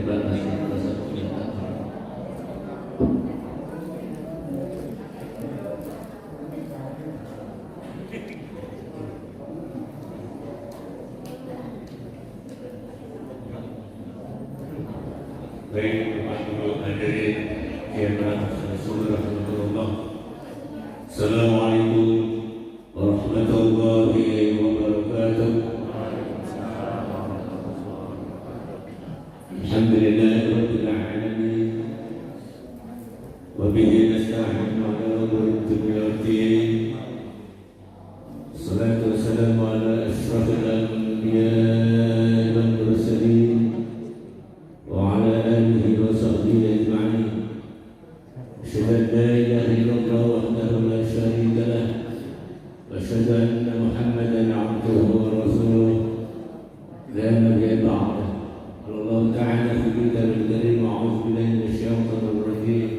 Baik, Bapak hadirin yang rahmatullah. Assalamualaikum warahmatullahi wabarakatuh. Alhamdulillahirabbil alamin. Wa bihi nasta'inu ala umuri dunya waddin. Salatu wassalamu ala asyrafil anbiya'i wal mursalin. وعلى آله وصحبه أجمعين. أشهد أن لا إله إلا الله وحده لا شريك له وأشهد أن محمدا عبده ورسوله لا نبي بعده. قال الله تعالى في كتابه الكريم أعوذ بالله من الشيطان الرجيم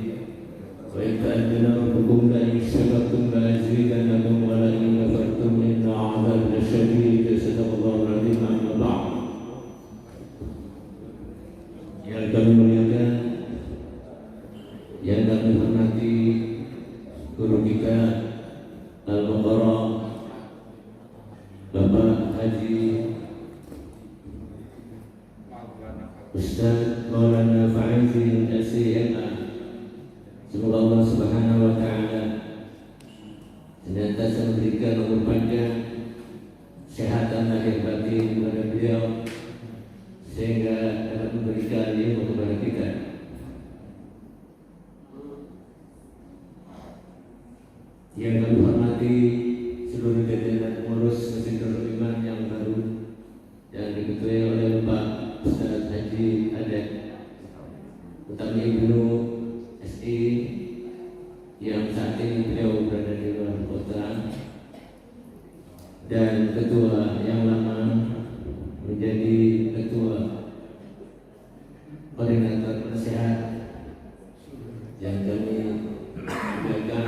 وإذ تأذن ربكم لئن شكرتم لأزيدنكم ولئن كفرتم إن عذابي لشديد. صدق الله العظيم. أما بعد, yang kami muliakan, yang kami hormati guru kita Al-Mukarram Bapak Haji Ustaz Maulana Faizi SIMA. Semoga Allah Subhanahu wa Ta'ala senantiasa memberikan umur panjang, kesehatan lahir batin kepada beliau, sehingga dapat memberikan ilmu kepada kita. Yang kami hormati seluruh jajaran pengurus Masjid Nurul Iman yang baru yang diketuai oleh Bapak Ustaz Haji Adek Utami Ibnu SI yang saat ini beliau berada di luar kota, dan ketua yang lama menjadi ketua koordinator nasihat yang kami banggakan,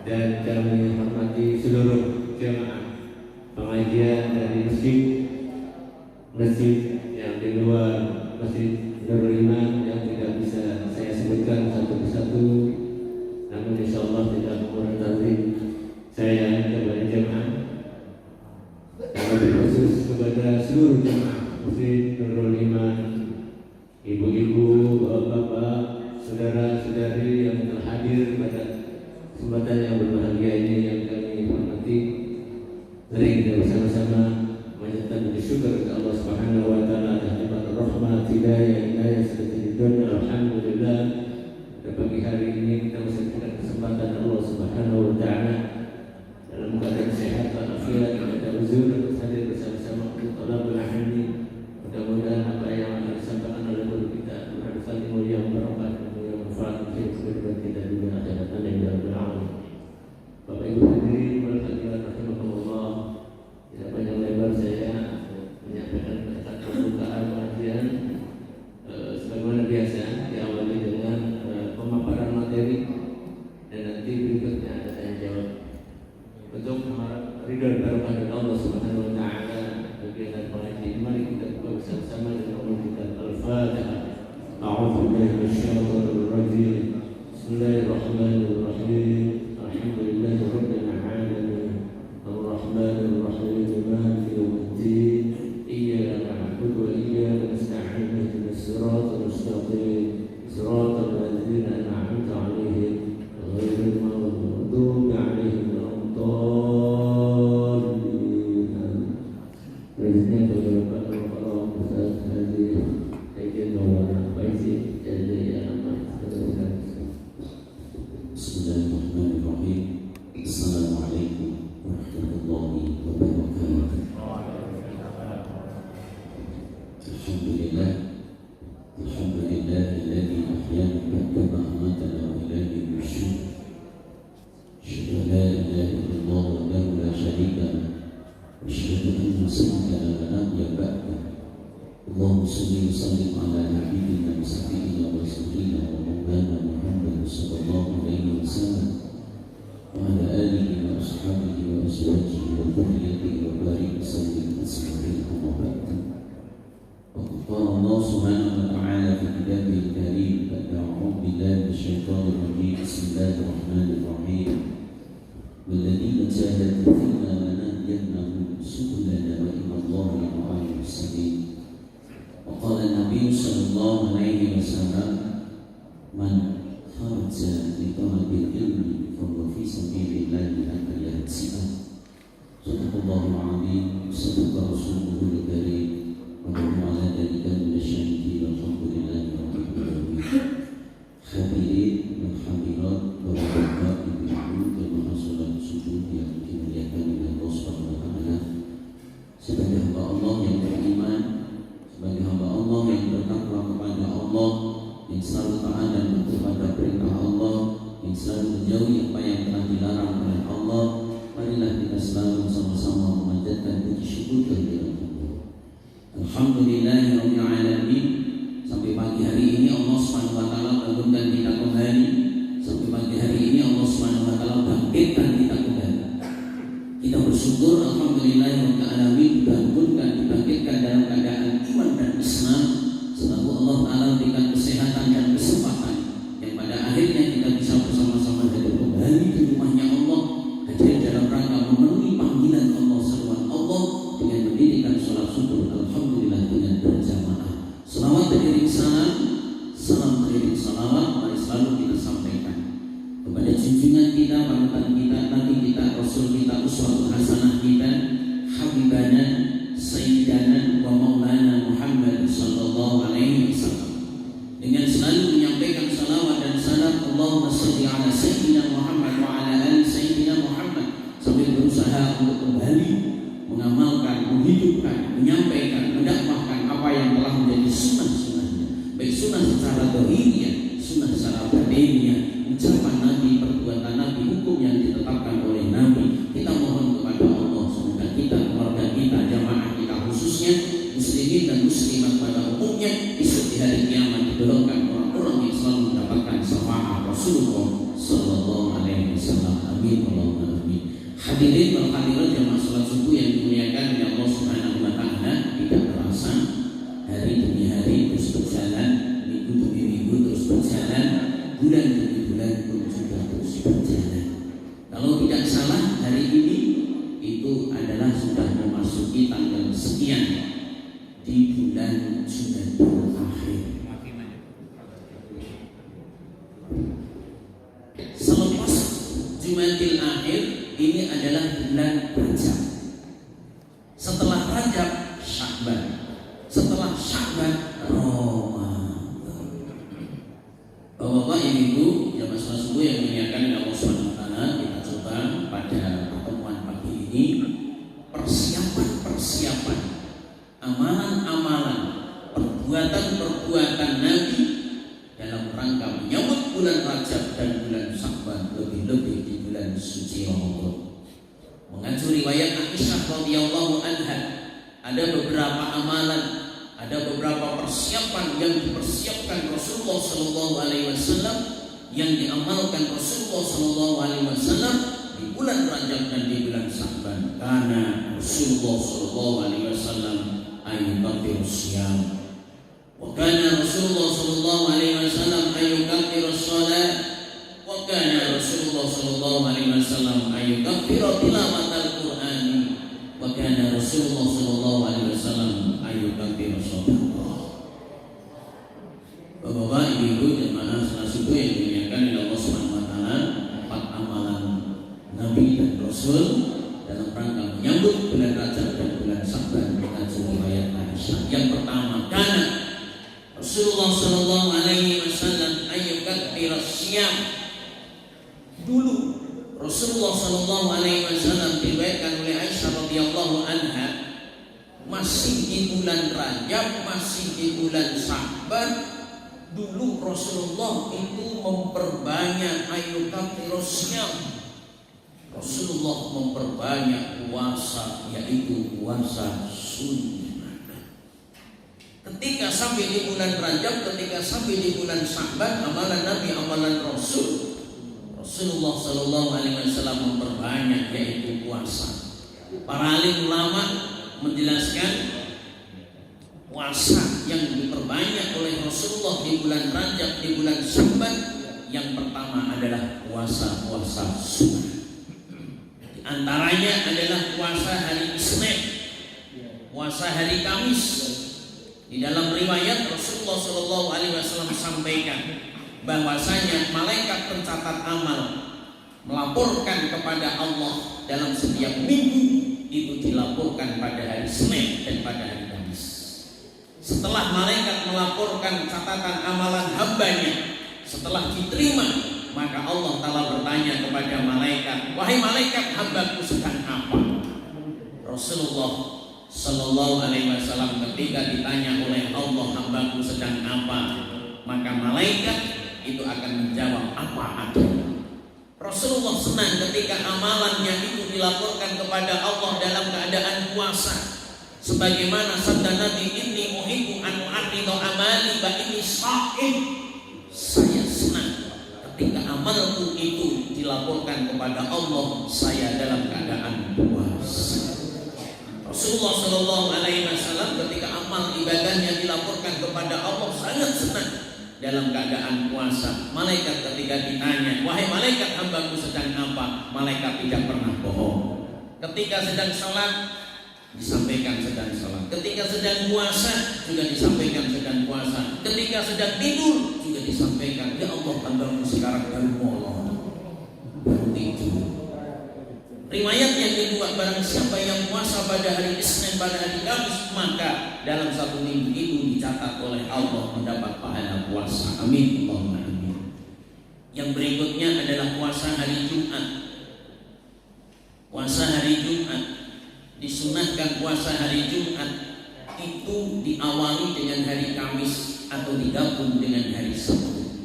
dan kami hormati seluruh jemaah pengajian dari masjid yang di luar Masjid Nurul Iman yang tidak bisa saya sebutkan satu persatu, namun insyaallah tidak mengurangi saya kepada jemaah, khusus kepada seluruh jemaah Masjid Nurul Iman, ibu-ibu, bapak-bapak, saudara-saudari yang telah hadir pada kesempatan yang berbahagia ini yang kami hormati. Mari kita bersama-sama menyatakan bersyukur kepada Allah Subhanahu wa Ta'ala atas nikmat rahmat hidayah seperti di dunia. Alhamdulillah, pada pagi hari ini kita masih diberikan kesempatan Allah Subhanahu wa Ta'ala dalam keadaan sehat walafiat, tidak ada uzur, hadir bersama-sama untuk talabul ilmi. Mudah-mudahan apa yang akan disampaikan oleh guru kita bermanfaat mulia barokah dan mulia manfaat untuk kehidupan kita di dunia akhirat. Amin ya rabbal alamin. Bapak Ibu hadirin berbahagia rahimakumullah, tidak panjang lebar saya menyampaikan kata pembukaan pengajian sebagaimana biasa, diawali dengan pemaparan materi dan nanti berikutnya ada tanya jawab. Untuk mengharap ridha dan barokah dari Allah Subhanahu wa Ta'ala bagian pengajian, mari kita buka bersama-sama dengan membaca Al-Fatihah. A'udzu billahi minasyaitonir rajim. Bismillahirrahmanirrahim. Alhamdulillahirabbil alamin. Ar-Rahmanir Rahim. Maliki yaumiddin. Iyyaka na'budu wa iyyaka nasta'in. Ihdinas siratal mustaqim. Siratal ladzina an'amta 'alaihim ghairil maghdubi 'alaihim Bismillahirrahmanirrahim. Assalamualaikum warahmatullahi wabarakatuh. Alhamdulillah, alhamdulillahilladzi ahyana ba'da ma amatana wa ilayhi nusyur. Asyhadu an la ilaha illallah wahdahu la syarika lahu wa asyhadu anna sayyidana wa nabiyana ba'dahu. Allahumma shalli wa sallim ala nabiyyina wa sayyidina wa rasulina wa maulana Muhammad sallallahu alaihi wasallam wa ala alihi wa ashabihi wa azwajihi wa dhurriyyatihi wa barik wa sallim taslima. Amma ba'du. Wa qala Allah subhanahu wa ta'ala sallallahu alaihi wasallam, "Man kharaja li talabil ilmi fa huwa fi sabilillahi hatta yahsi'a." Sadaqallahul azim, sadaqa rasulullahul karim, wa nahnu ala dzalika minasyahidin, walhamdulillahi rabbil alamin. Hadirin dan hadirat, bapak-bapak, ibu-ibu, jamaah salat subuh yang dimuliakan oleh Allah Subhanahu wa taala. Sebagai hamba Allah yang beriman, sebagai hamba Allah yang bertakwa kepada Allah, yang selalu taat dan patuh pada perintah Allah, yang selalu menjauhi apa yang telah dilarang oleh Allah, marilah kita selalu sama-sama memanjatkan puji syukur kehadirat Allah. Alhamdulillahirabbil alamin. Sampai pagi hari ini Allah Subhanahu wa taala bangunkan kita kembali. Sampai pagi hari ini Allah Subhanahu wa taala bangkitkan kita kembali. Kita bersyukur alhamdulillahirabbil alamin, dibangunkan, dibangkitkan dalam keadaan iman dan Islam. Selalu Allah taala berikan kesehatan dan kesempatan yang pada akhirnya kita bisa bersama-sama hadir kembali di rumahnya Allah, hadir dalam rangka memenuhi panggilan Allah, seruan Allah dengan mendirikan sholat subuh. Alhamdulillah dengan berjamaah. Salawat beriring salam, salam beriring salawat, mari selalu kita sampaikan kepada junjungan kita, panutan kita, nabi kita, rasul kita, uswatul hasanah kita, habibana, sayyidana, wa maulana Muhammad sallallahu alaihi wasallam. Dengan selalu menyampaikan salawat dan salam, Allahumma shalli ala sayyidina Muhammad wa ala ali sayyidina Muhammad, sambil berusaha untuk kembali mengamalkan, menghidupkan, menyampaikan, mendakwahkan apa yang telah menjadi sunnah-sunnahnya, baik sunnah secara dohirnya, sunnah secara batinnya, ucapan Nabi, perbuatan Nabi, hukum yang ditetapkan oleh Nabi. Kita mohon kepada Allah semoga kita, keluarga kita, jamaah kita khususnya, muslimin dan muslimat pada umumnya, esok di hari kiamat digolongkan orang-orang yang selalu mendapatkan syafaat Rasulullah sallallahu alaihi wasallam. Amin Allahumma amin. Hadirin wal hadirat jamaah salat subuh yang dimuliakan oleh Allah Subhanahu wa taala, tidak terasa hari demi hari terus berjalan, minggu demi minggu terus berjalan, bulan demi bulan pun juga terus berjalan. Kalau tidak salah hari ini itu adalah sudah memasuki tanggal sekian di bulan Jumadil Akhir. Selepas Jumadil Akhir ini adalah bulan Rajab. Setelah Rajab, Sya'ban. Setelah Sya'ban, Ramadan. Bapak-bapak, ibu-ibu, jamaah salat subuh yang dimuliakan oleh Allah Subhanahu wa taala, kita coba pada pertemuan pagi ini persiapan, amalan-amalan, perbuatan-perbuatan Nabi dalam rangka menyambut bulan Rajab dan bulan Sya'ban, lebih-lebih di bulan suci Ramadan. Mengacu riwayat Aisyah radhiyallahu anha, ada beberapa amalan, ada beberapa persiapan yang dipersiapkan Rasulullah sallallahu alaihi wasallam, yang diamalkan Rasulullah sallallahu alaihi wasallam di bulan Rajab dan di bulan Sya'ban. Karena Rasulullah sallallahu alaihi wasallam ayyukaffiru syiyam, wa kana Rasulullah sallallahu alaihi wasallam ayyukaffiru shalat, wa kana Rasulullah sallallahu alaihi wasallam ayyukaffiru tilawatal Qur'an, wa kana Rasulullah sallallahu alaihi wasallam ayyukaffiru shadaqah. Bapak-bapak, ibu-ibu, jemaah salat subuh yang dimuliakan oleh Allah Subhanahu wa taala, 4 amalan Nabi dan Rasul dalam rangka menyambut bulan Rajab dan bulan Sya'ban mengacu riwayat Aisyah. Yang pertama, kana Rasulullah sallallahu alaihi wasallam ayyukaffiru syiyam. Dulu Rasulullah sallallahu alaihi wasallam diriwayatkan oleh Aisyah radhiyallahu anha, masih di bulan Rajab, masih di bulan Sya'ban, dulu Rasulullah itu memperbanyak ayyukaffiru syiyam. Rasulullah memperbanyak puasa, yaitu puasa sunnah. Ketika sampai di bulan Rajab, ketika sampai di bulan Sya'ban, amalan Nabi, amalan Rasulullah sallallahu alaihi wasallam memperbanyak, yaitu puasa. Para alim ulama menjelaskan puasa yang diperbanyak oleh Rasulullah di bulan Rajab, di bulan Sya'ban, yang pertama adalah puasa sunnah. Di antaranya adalah puasa hari Isnin, puasa hari Kamis, Di dalam riwayat Rasulullah SAW sampaikan bahwasanya malaikat pencatat amal melaporkan kepada Allah dalam setiap minggu itu dilaporkan pada hari Senin dan pada hari Kamis. Setelah malaikat melaporkan catatan amalan hambanya, setelah diterima, maka Allah Ta'ala bertanya kepada malaikat, wahai malaikat, hambaku sedang apa? Rasulullah Sallallahu Alaihi Wasallam ketika ditanya oleh Allah, hambaku sedang apa, maka malaikat itu akan menjawab apa adanya. Rasulullah senang ketika amalannya itu dilaporkan kepada Allah dalam keadaan puasa. Sebagaimana sabda Nabi, inni uhibbu an u'arridu amali wa inni sha'im. Saya senang ketika amalku itu dilaporkan kepada Allah, saya dalam keadaan puasa. Rasulullah Shallallahu Alaihi Wasallam ketika amal ibadahnya dilaporkan kepada Allah sangat senang dalam keadaan puasa. Malaikat ketika ditanya, wahai malaikat, hambaku sedang apa? Malaikat tidak pernah bohong. Ketika sedang salat disampaikan sedang salat. Ketika sedang puasa juga disampaikan sedang puasa. Ketika sedang tidur juga disampaikan, ya Allah, hambamu sekarang baru molor, baru tidur. Riwayat yang kedua, barang siapa yang puasa pada hari Isnin, pada hari Kamis, maka dalam satu minggu itu dicatat oleh Allah mendapat pahala puasa. Amin, Allahumma amin. Yang berikutnya adalah puasa hari Jumat. Puasa hari Jumat disunahkan, puasa hari Jumat itu diawali dengan hari Kamis atau digabung dengan hari Sabtu.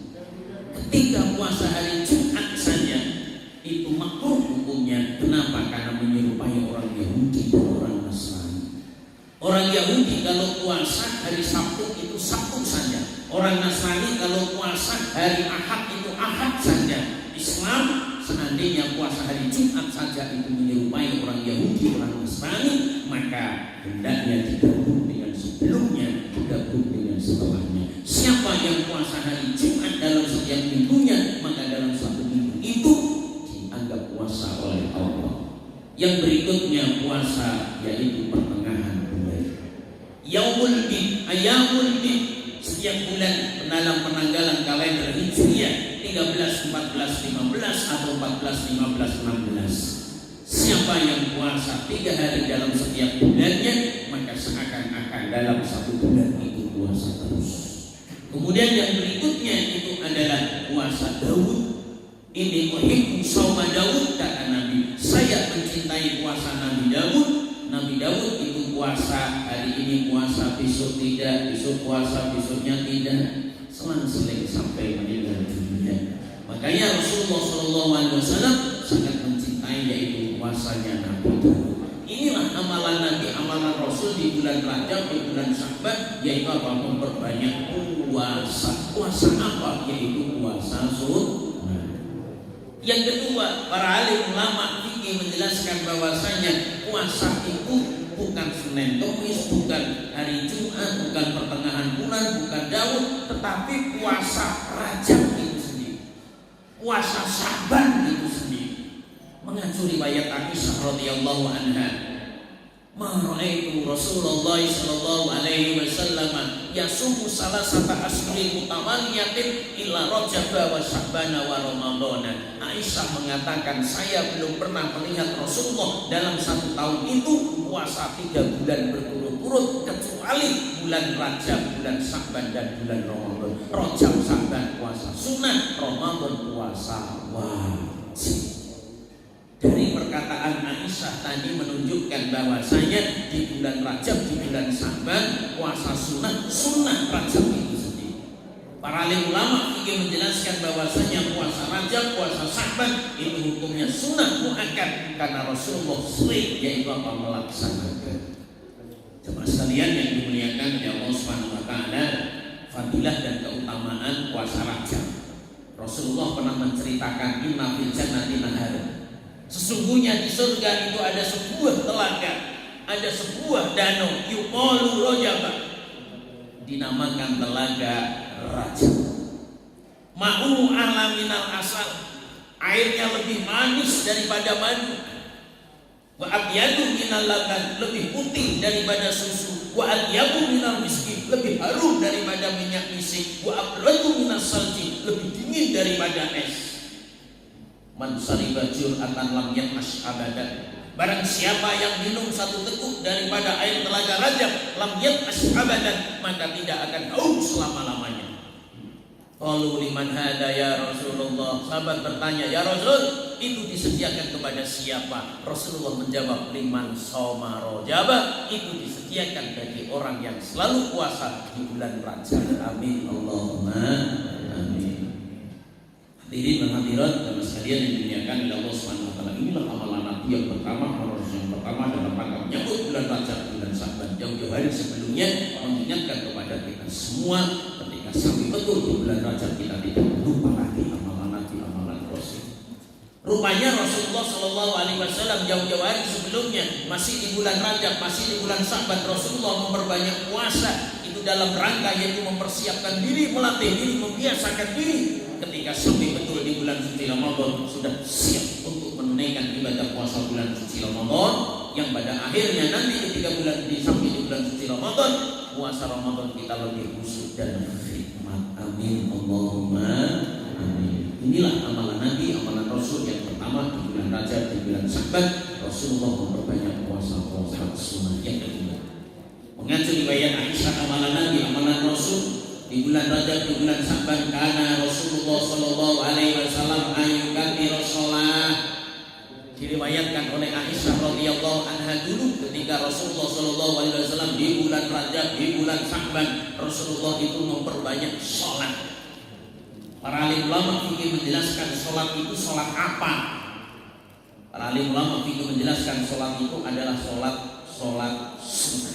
Ketika puasa hari Jumat saja itu makruh hukumnya. Kenapa? Karena menyerupai orang Yahudi dan orang Nasrani. Orang Yahudi kalau puasa hari Sabtu itu Sabtu saja. Orang Nasrani kalau puasa hari Ahad itu Ahad saja. Islam seandainya puasa hari Jumat saja itu menyerupai orang Yahudi, orang Nasrani, maka hendaknya digabung dengan sebelumnya, digabung dengan setelahnya. Siapa yang puasa hari Jumat dalam setiap minggunya, maka dalam satu minggu itu dianggap puasa oleh Allah. Yang berikutnya puasa yaitu pertengahan bulan. Yaumul Bid, Ayamul Bid, setiap bulan dalam penanggalan kalender Hijriah 13, 14, 15 atau 14, 15, 16. Siapa yang puasa 3 hari dalam setiap bulannya, maka seakan-akan dalam satu bulan itu puasa terus. Kemudian yang berikutnya itu adalah puasa Daud. Ini uhibbu shauma Daud, kata Nabi, saya mencintai puasa Nabi Daud. Nabi Daud itu puasa hari ini puasa, besok tidak, besok puasa, besoknya tidak, selang-seling sampai meninggal dunia. Makanya Rasulullah SAW sangat mencintai yaitu puasanya Nabi Daud. Inilah amalan Nabi, amalan Rasul di bulan Rajab, di bulan Sya'ban, yaitu apa? Memperbanyak puasa. Puasa apa? Yaitu puasa sunnah. Yang kedua, para alim ulama fikih menjelaskan bahwasanya puasa itu bukan Senin Kamis, bukan hari Jumat, bukan pertengahan bulan, bukan Daud, tetapi puasa Rajab itu sendiri, puasa Sya'ban itu sendiri. Mengacu riwayat Aisyah radhiyallahu anha, ma ra'aitu Rasulullah sallallahu alaihi wasallam yasumu salasata ashrin mutawaliyatin illa Rajab wa Sya'ban wa Ramadan. Aisyah mengatakan, saya belum pernah melihat Rasulullah dalam satu tahun itu puasa 3 bulan berturut-turut kecuali bulan Rajab, bulan Sya'ban dan bulan Ramadan. Rajab, Sya'ban puasa sunnah, Ramadan puasa wajib. Dari perkataan Aisyah tadi menunjukkan bahwasanya di bulan Rajab, di bulan Sya'ban puasa sunnah Rajab itu sendiri. Para alim ulama fikih menjelaskan bahwasanya puasa Rajab, puasa Sya'ban itu hukumnya sunnah muakkad karena Rasulullah sering yaitu apa melaksanakan. Jemaah sekalian yang dimuliakan oleh Allah Subhanahu wa taala, fadilah dan keutamaan puasa Rajab. Rasulullah pernah menceritakan inna fil jannati nahar. Sesungguhnya di surga itu ada sebuah telaga, ada sebuah danau, yuqalu Rajab, dinamakan telaga Rajab. Ma'u ala minal asal, airnya lebih manis daripada madu. Wa abyadu minal laban, lebih putih daripada susu. wa atyabu minal miski, lebih harum daripada minyak misik, wa abradu minas salji, lebih dingin daripada es. Man sariba jur'atan lam yatmash abadan, barang siapa yang minum satu teguk daripada air telaga Rajab, lam yatmash abadan, maka tidak akan haus selama-lamanya. Qalu liman hada ya Rasulullah, sahabat bertanya, ya Rasul, itu disediakan kepada siapa? Rasulullah menjawab, liman shoma Rajab, itu disediakan bagi orang yang selalu puasa di bulan Rajab. Amin Allahumma amin. Hadirin dan hadirat dan sekalian yang dimuliakan oleh Allah Subhanahu wa taala, inilah amalan Nabi yang pertama, harus yang pertama dalam rangka menyambut bulan Rajab, bulan Sya'ban. Jauh-jauh hari sebelumnya mengingatkan kepada kita semua, ketika sampai betul di bulan Rajab kita tidak lupa lagi amalan Nabi, amalan Rasul. Rupanya Rasulullah Shallallahu Alaihi Wasallam jauh-jauh hari sebelumnya, masih di bulan Rajab, masih di bulan Sya'ban, Rasulullah memperbanyak puasa. Itu dalam rangka yaitu mempersiapkan diri, melatih diri, membiasakan diri. Ketika sampai betul di bulan suci Ramadan, sudah siap untuk menunaikan ibadah puasa bulan suci Ramadan, yang pada akhirnya nanti ketika sampai di bulan suci Ramadan, puasa Ramadan kita lebih khusyuk dan khidmat. Amin Allahumma amin. Inilah amalan Nabi, amalan Rasul yang pertama di bulan Rajab, di bulan Sya'ban, Rasulullah memperbanyak puasa-puasa sunnah. Yang kedua, mengacu riwayat Aisyah, amalan Nabi, amalan Rasul di bulan Rajab, di bulan Sya'ban, karena Rasulullah Shallallahu Alaihi Wasallam ayukathira sholat. Diriwayatkan oleh Aisyah radhiyallahu anha, dulu ketika Rasulullah Shallallahu Alaihi Wasallam di bulan Rajab, di bulan Sya'ban, Rasulullah itu memperbanyak sholat. Para alim ulama fikih menjelaskan sholat itu sholat apa. Para alim ulama fikih menjelaskan sholat itu adalah sholat sunnah.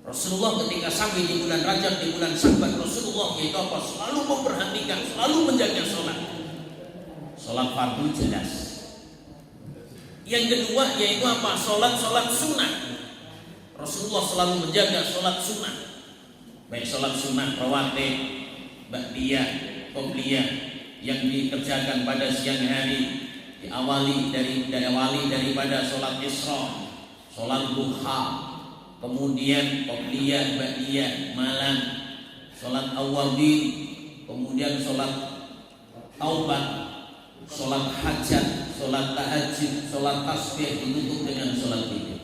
Rasulullah ketika sampai di bulan Rajab, di bulan Sya'ban, Rasulullah yaitu apa? Selalu memperhatikan, selalu menjaga sholat. Sholat fardu jelas. Yang kedua yaitu apa? Sholat sunnah. Rasulullah selalu menjaga sholat sunnah. Baik sholat sunnah rawatib, ba'diyah, qobliyah yang dikerjakan pada siang hari, diawali daripada sholat Isra, sholat duha, kemudian qobliyah, ba'diyah malam, sholat awwabin, kemudian sholat taubah, sholat hajat, sholat tahajud, sholat tasbih, ditutup dengan sholat witir.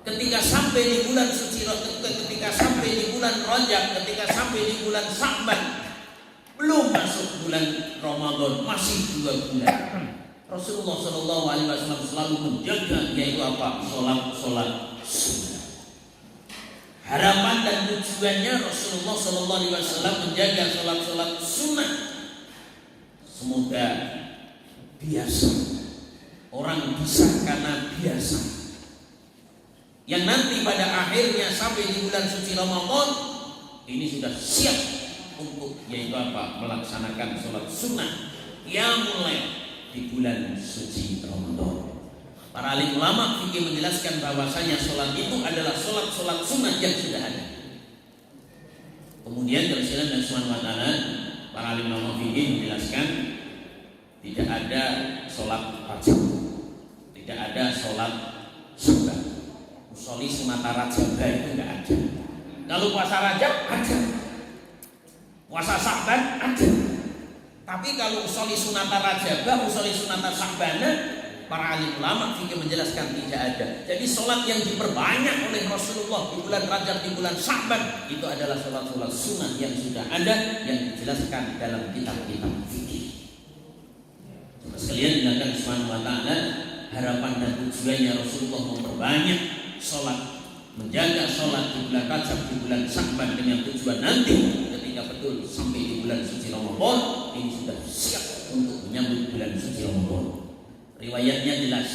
Ketika sampai di bulan suci, ketika sampai di bulan Rajab, ketika sampai di bulan Sya'ban, belum masuk bulan Ramadan, masih 2 bulan, Rasulullah Shallallahu Alaihi Wasallam selalu menjaga yaitu apa? Sholat sunnah. Harapan dan tujuannya Rasulullah Shallallahu Alaihi Wasallam menjaga sholat sunnah. Semoga biasa, orang bisa karena biasa, yang nanti pada akhirnya sampai di bulan suci Ramadan ini sudah siap untuk yaitu apa? Melaksanakan sholat sunnah yang mulai di bulan suci Ramadan. Para alim ulama fikih menjelaskan bahwasanya sholat itu adalah sholat sunnah yang sudah ada. Kemudian dalam Islam dan Subhanahu wa taala, para alim ulama fikih menjelaskan tidak ada sholat Rajab, tidak ada sholat Sya'ban. Musolli sunata Rajab itu tidak ada. Kalau puasa Rajab ada, puasa Sya'ban ada. Tapi kalau musolli sunata Rajab, musolli sunata Sya'ban, para alim ulama fikih menjelaskan tidak ada. Jadi sholat yang diperbanyak oleh Rasulullah di bulan Rajab, di bulan Sya'ban itu adalah sholat sunnah yang sudah ada, yang dijelaskan dalam kitab-kitab fikih. Sekalian dilakukan Subhanahu wa taala, harapan dan tujuannya Rasulullah memperbanyak sholat, menjaga sholat di bulan Rajab, di bulan Sya'ban dengan tujuan nanti ketika betul sampai di bulan suci Ramadan ini sudah siap untuk menyambut bulan suci Ramadan. Riwayatnya jelas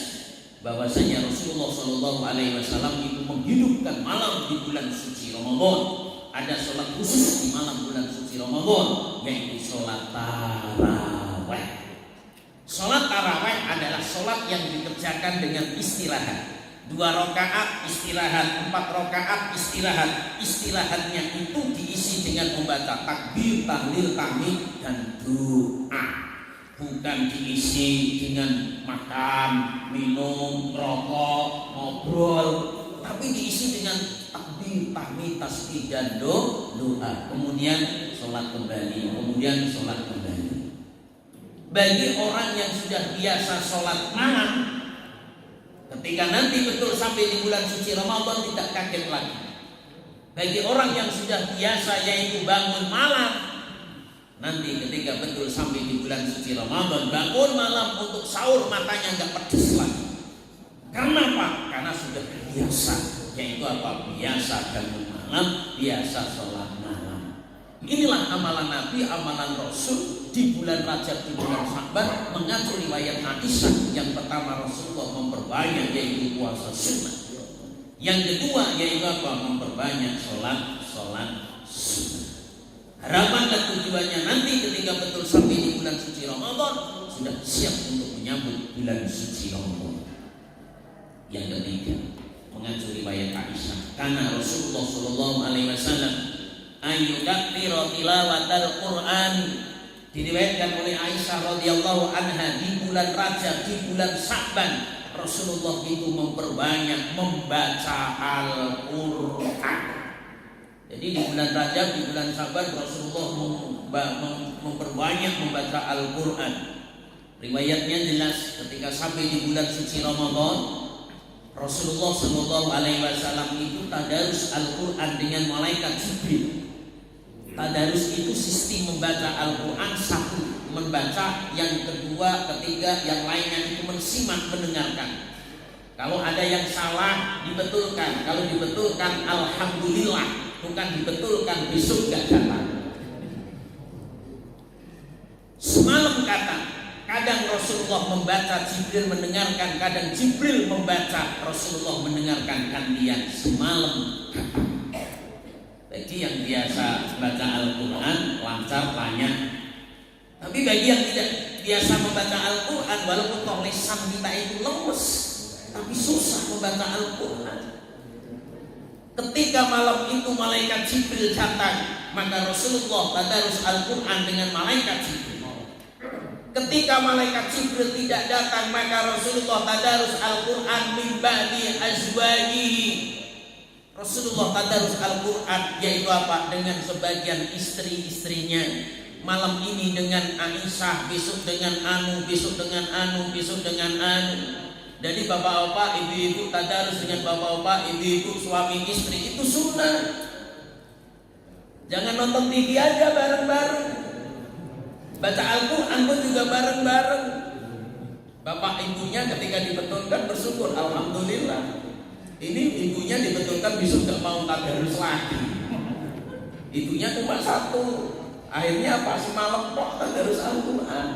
bahwasanya Rasulullah Shallallahu Alaihi Wasallam itu menghidupkan malam di bulan suci Ramadan. Ada sholat khusus di malam bulan suci Ramadan, yaitu sholat tarawih. Sholat tarawih adalah sholat yang dikerjakan dengan istirahat. 2 rakaat istirahat, 4 rakaat istirahat. Istirahatnya itu diisi dengan membaca takbir, tahlil, tahmid dan doa. Bukan diisi dengan makan, minum, rokok, ngobrol. tapi diisi dengan takbir, tahmid, tasbih dan doa. Kemudian sholat kembali, kemudian sholat kembali. Bagi orang yang sudah biasa sholat malam, ketika nanti betul sampai di bulan suci Ramadan tidak kaget lagi. Bagi orang yang sudah biasa yaitu bangun malam, nanti ketika betul sampai di bulan suci Ramadan, bangun malam untuk sahur matanya nggak pedes lagi. Karena apa? Karena sudah biasa, yaitu apa? Biasa bangun malam, biasa sholat malam. Inilah amalan Nabi, amalan Rasul di bulan Rajab, di bulan Sya'ban, mengatur riwayat Aisyah. Yang pertama Rasulullah memperbanyak yaitu puasa sunnah. Yang kedua yaitu apa? Memperbanyak sholat sunnah. Harapan dan tujuannya nanti ketika betul sampai di bulan suci Ramadan sudah siap untuk menyambut bulan suci Ramadan. Yang ketiga, mengacu riwayat Aisyah, karena Rasulullah Shallallahu Alaihi Wasallam ayyukathira tilawatal Quran, diriwayatkan oleh Aisyah radhiyallahu anha, di bulan Rajab, di bulan Sya'ban Rasulullah itu memperbanyak membaca Al-Quran. Jadi di bulan Rajab, di bulan Sya'ban Rasulullah memperbanyak membaca Al-Quran. Riwayatnya jelas, ketika sampai di bulan suci Ramadan Rasulullah Shallallahu Alaihi Wasallam itu tadarus Al-Quran dengan malaikat Jibril. Tadarus itu sistem membaca Al-Quran, satu membaca, yang kedua, ketiga, yang lainnya itu mensimak, mendengarkan. Kalau ada yang salah dibetulkan, kalau dibetulkan alhamdulillah, bukan dibetulkan besok gak datang. Semalam kata, kadang Rasulullah membaca, Jibril mendengarkan, kadang Jibril membaca, Rasulullah mendengarkan. Gantian semalam. Bagi yang biasa baca Al-Quran lancar, banyak. Tapi bagi yang tidak biasa membaca Al-Quran, walaupun toh lisan kita itu lemes, tapi susah membaca Al-Quran. Ketika malam itu malaikat Jibril datang, maka Rasulullah tadarus Al-Quran dengan malaikat Jibril. Ketika malaikat Jibril tidak datang, maka Rasulullah tadarus Al-Quran min ba'di azwajihi. Rasulullah tadarus Al-Quran yaitu apa? Dengan sebagian istri-istrinya. Malam ini dengan Aisyah, besok dengan Anu, besok dengan Anu, besok dengan Anu. Jadi bapak-bapak, ibu-ibu tadarus dengan bapak-bapak, ibu-ibu, suami istri, itu sunnah. Jangan nonton TV aja bareng-bareng. Baca Al-Quran pun juga bareng-bareng. Bapak ibunya ketika dibetulkan bersyukur, alhamdulillah. Ini ibunya dibetulkan besok gak mau tadarus lagi. Ibunya cuma satu. Akhirnya apa? Semalam kok tadarus Al-Quran.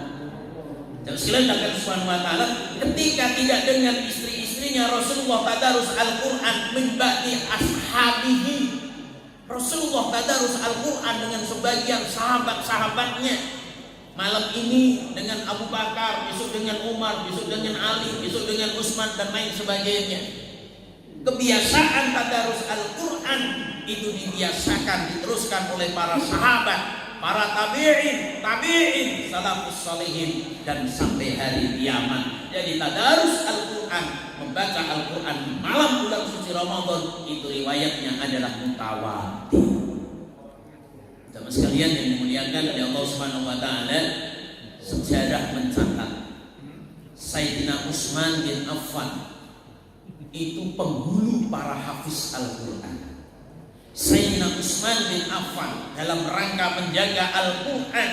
Dan sekalian Allah Subhanahu wa taala, ketika tidak dengan istri-istrinya, Rasulullah tadarus Al-Quran min ba'di ashabihi. Rasulullah tadarus Al-Quran dengan sebagian sahabat-sahabatnya. Malam ini dengan Abu Bakar, besok dengan Umar, besok dengan Ali, besok dengan Utsman dan lain sebagainya. Kebiasaan tadarus Al-Quran itu dibiasakan, diteruskan oleh para sahabat, para tabi'in, salafus salihin, dan sampai hari kiamat. Jadi tadarus Al-Quran, membaca Al-Quran malam bulan suci Ramadan, itu riwayatnya adalah mutawatir. Sama sekalian yang dimuliakan oleh Allah Subhanahu wa taala, sejarah mencatat Sayyidina Utsman bin Affan itu penghulu para hafiz Al-Quran. Sayyidina Utsman bin Affan dalam rangka menjaga Al-Quran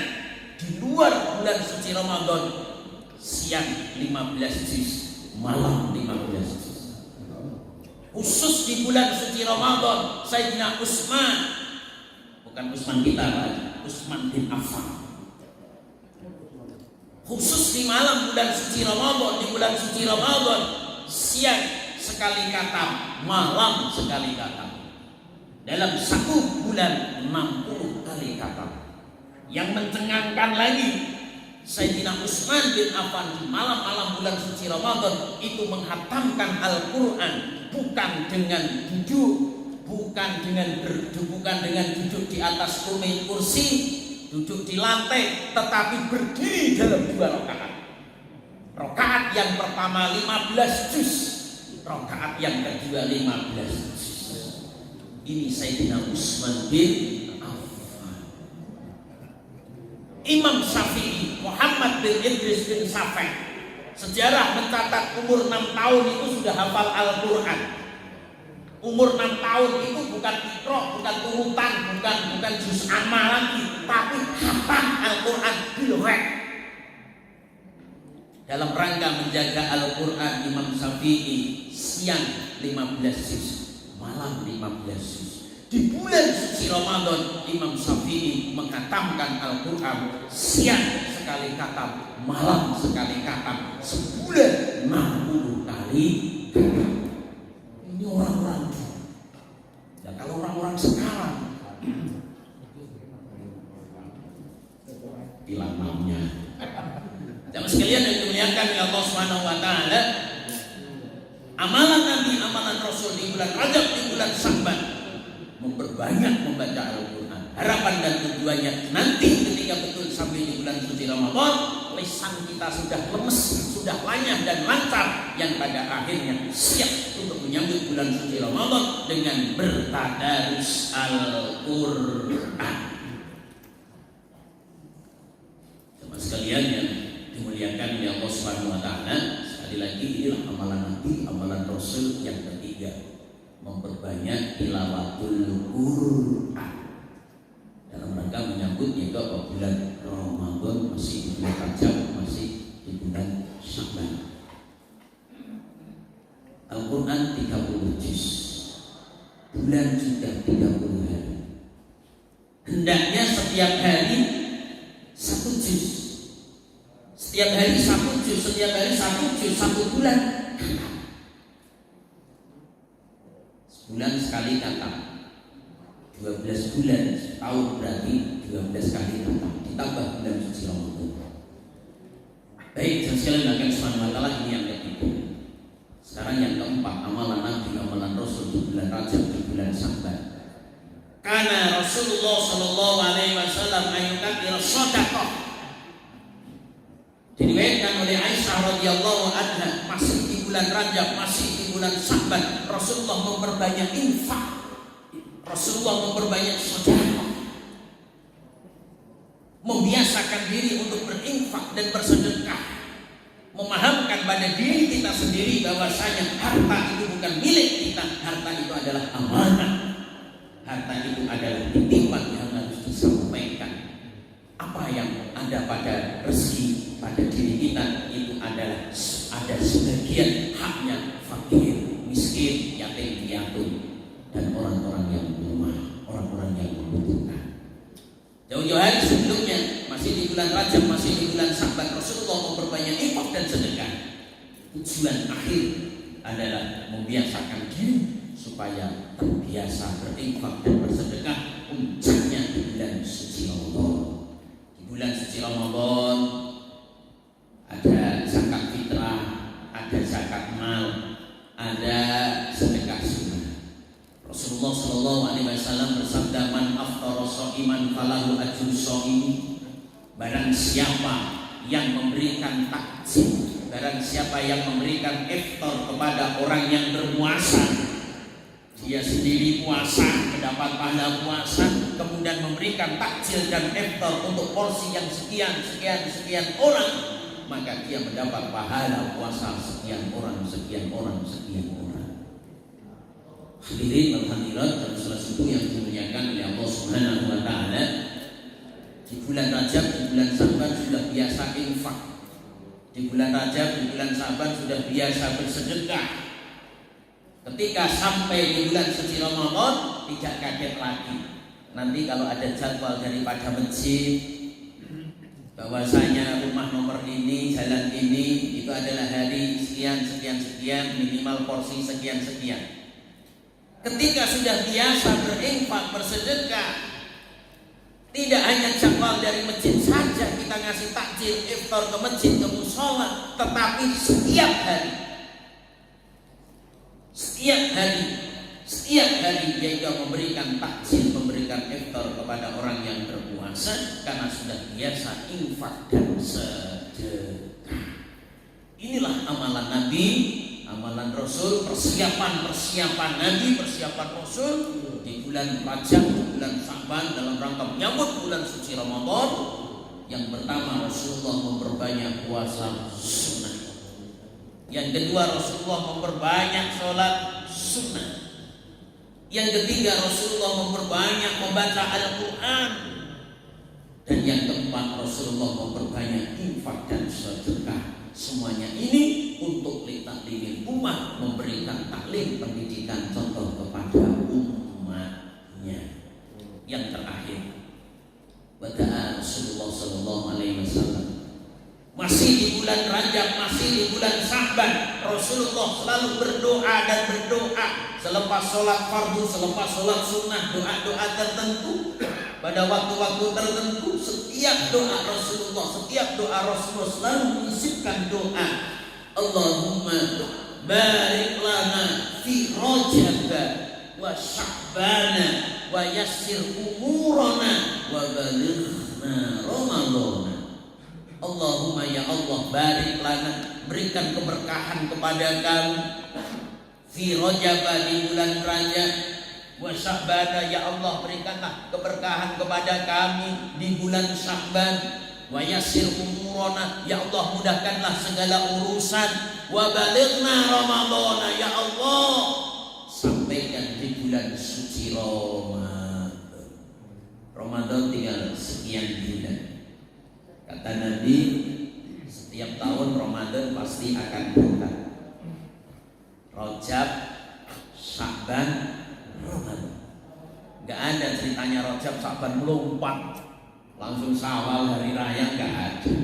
di luar bulan suci Ramadan, siang 15 juz, malam 15 juz. Khusus di bulan suci Ramadan, Sayyidina Utsman, bukan Utsman kita, Utsman bin Affan, khusus di malam bulan suci Ramadan, di bulan suci Ramadan, siang sekali khatam, malam sekali khatam. Dalam satu bulan 60 kali khatam. Yang mencengangkan lagi, Sayyidina Utsman bin Affan di malam-malam bulan suci Ramadan itu menghatamkan Al-Quran bukan dengan duduk, bukan dengan duduk di atas kursi, duduk di lantai, tetapi berdiri dalam 2 rakaat. Rakaat yang pertama 15 juz, Rakaat yang kedua 15 juz. Ini Sayyidina Utsman bin Affan. Imam Syafi'i, Muhammad bin Idris bin Syafi'i, sejarah mencatat umur 6 tahun itu sudah hafal Al-Quran. Umur 6 tahun itu bukan iqra, bukan urutan, bukan juz amma lagi, tapi hafal Al-Quran bilghaib. Dalam rangka menjaga Al-Quran, Imam Syafi'i siang 15 juz, malam 15 juz. Di bulan suci Ramadan, Imam Syafi'i menghatamkan Al-Quran siang sekali khatam, malam sekali khatam, sebulan 60 kali khatam. Ini orang-orang. Dan kalau orang-orang sekarang hilang namanya. Jamaah sekalian yang dimuliakan oleh Allah Subhanahu wa taala, amalan Nabi, amalan Rasul di bulan Rajab, di bulan Sya'ban, memperbanyak membaca Al-Quran. Harapan dan tujuannya nanti ketika betul sampai di bulan suci Ramadan, lisan kita sudah lemes, sudah lanyah dan lancar, yang pada akhirnya siap untuk menyambut bulan suci Ramadan dengan bertadarus Al-Quran. Jemaah sekalian yang dimuliakan oleh Allah Subhanahu wa taala, sekali lagi inilah amalan Nabi, amalan Rasul yang ketiga, memperbanyak tilawatul Quran dalam rangka menyambut juga bulan Ramadan, masih di bulan Rajab, masih di bulan Sya'ban. Al-Quran 30 juz, bulan juga 30 hari. Hendaknya setiap hari 1 juz, setiap hari 1 juz, setiap hari 1 juz, 1 bulan. Sebulan sekali khatam, 12 bulan setahun berarti 12 kali khatam, ditambah bulan suci Ramadan. Baik, dan sekalian akan subhanahu wa ta'ala, ini yang ketiga. Sekarang yang keempat, amalan Nabi, amalan Rasul di bulan Rajab, di bulan Sya'ban. Karena Rasulullah sallallahu alaihi wasallam ayukathir shadaqah. Diriwayatkan oleh Aisyah radhiyallahu anha, masih di bulan Rajab, masih di bulan Sya'ban, Rasulullah memperbanyak infak, Rasulullah memperbanyak sedekah, membiasakan diri untuk berinfak dan bersedekah, memahamkan pada diri kita sendiri bahwasanya harta itu bukan milik kita, harta itu adalah amanah, harta itu adalah titipan yang harus disampaikan. Apa yang ada pada rezeki, pada diri kita, itu adalah ada sebagian haknya fakir, miskin, yatim piatu, dan orang-orang yang lemah, orang-orang yang membutuhkan. Jauh-jauh hari sebelumnya, masih di bulan Rajab, masih di bulan Sya'ban, Rasulullah memperbanyak infak dan sedekah. Tujuan akhir adalah membiasakan diri supaya terbiasa berinfak dan bersedekah. Puncaknya di bulan suci Ramadan. Di bulan suci Ramadan ada zakat fitrah, ada zakat mal, ada sedekah sunnah. Rasulullah sallallahu alaihi wasallam bersabda, "Man aftara sha'iman falahu ajru shaim." Barang siapa yang memberikan takjil, barang siapa yang memberikan iftar kepada orang yang berpuasa, dia sendiri puasa mendapat pahala puasa, kemudian memberikan takjil dan iftar untuk porsi yang sekian orang, maka dia mendapat pahala puasa sekian orang. Hadirin wal hadirat dan salah satu yang dimuliakan oleh Allah Subhanahu wa taala, di bulan Rajab, di bulan Sya'ban sudah biasa infak. Di bulan Rajab, di bulan Sya'ban sudah biasa bersedekah. Ketika sampai di bulan suci Ramadan, tidak kaget lagi. Nanti kalau ada jadwal daripada masjid bahwasanya rumah nomor ini, jalan ini, itu adalah hari sekian, minimal porsi sekian. Ketika sudah biasa berinfak, bersedekah, tidak hanya jadwal dari masjid saja kita ngasih takjil iftar ke masjid, ke mushola, tetapi setiap hari dia memberikan takjil, memberikan iftar kepada orang yang berpuasa karena sudah biasa infak dan sedekah. Inilah amalan Nabi, amalan Rasul, persiapan Nabi, persiapan Rasul di bulan Rajab, di bulan Sya'ban dalam rangka menyambut bulan suci Ramadan. Yang pertama, Rasulullah memperbanyak puasa sunnah. Yang kedua, Rasulullah memperbanyak sholat sunnah. Yang ketiga, Rasulullah memperbanyak membaca Al-Quran. Dan yang keempat, Rasulullah memperbanyak infak dan sedekah. Semuanya ini untuk litaklimil umat, memberikan taklim, pendidikan, contoh kepada umatnya. Yang terakhir, bada'a Rasulullah sallallahu alaihi wasallam, masih di bulan Rajab, masih di bulan Sya'ban, Rasulullah selalu berdoa dan berdoa selepas sholat fardu, selepas sholat sunnah, doa-doa tertentu pada waktu-waktu tertentu. Setiap doa Rasulullah, setiap doa Rasulullah selalu menyisipkan doa, Allahumma barik lana fi Rajab wa Sya'bana wa yassir umurana wa balighna Ramadana. Allahumma ya Allah, barik lana, berikan keberkahan kepada kami fi Rajab, di bulan Rajab, wa Sya'bana, ya Allah berikanlah keberkahan kepada kami di bulan Sya'ban, wa yassir umurana, ya Allah mudahkanlah segala urusan, wa balighna Ramadana, ya Allah sampaikan di bulan suci Ramadan. Ramadan tinggal sekian bulan. Kata Nabi, setiap tahun Ramadan pasti akan datang. Rajab, Sya'ban, Ramadan. Gak ada ceritanya Rajab, Sya'ban melompat langsung Syawal hari raya, gak ada.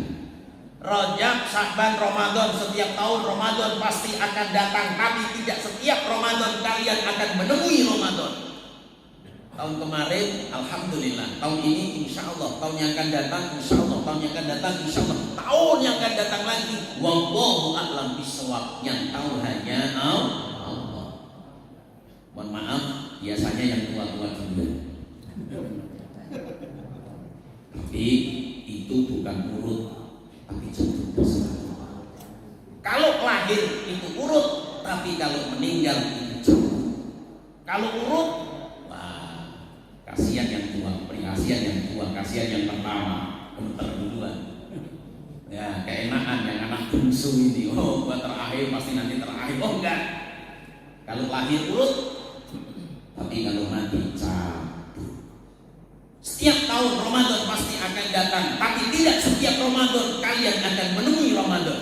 Rajab, Sya'ban, Ramadan, setiap tahun Ramadan pasti akan datang. Tapi tidak setiap Ramadan kalian akan menemui Ramadan. Tahun kemarin alhamdulillah, tahun ini insya Allah, tahun yang akan datang insya Allah, tahun yang akan datang insya Allah, tahun yang akan datang lagi wallahu a'lam bishawab, yang tahu hanya Allah. Mohon maaf, biasanya yang tua-tua juga. Tapi itu bukan urut, tapi jatuh besar. Kalau lahir itu urut, tapi kalau meninggal itu jatuh. Kalau urut, kasihan yang tua, kasihan yang tua, kasihan yang pertama, gemeter duluan. Ya, keenakan yang anak bungsu ini. Oh, gua terakhir pasti nanti terakhir. Oh enggak. Kalau lahir urut, tapi kalau mati cabut. Setiap tahun Ramadan pasti akan datang, tapi tidak setiap Ramadan kalian akan menemui Ramadan.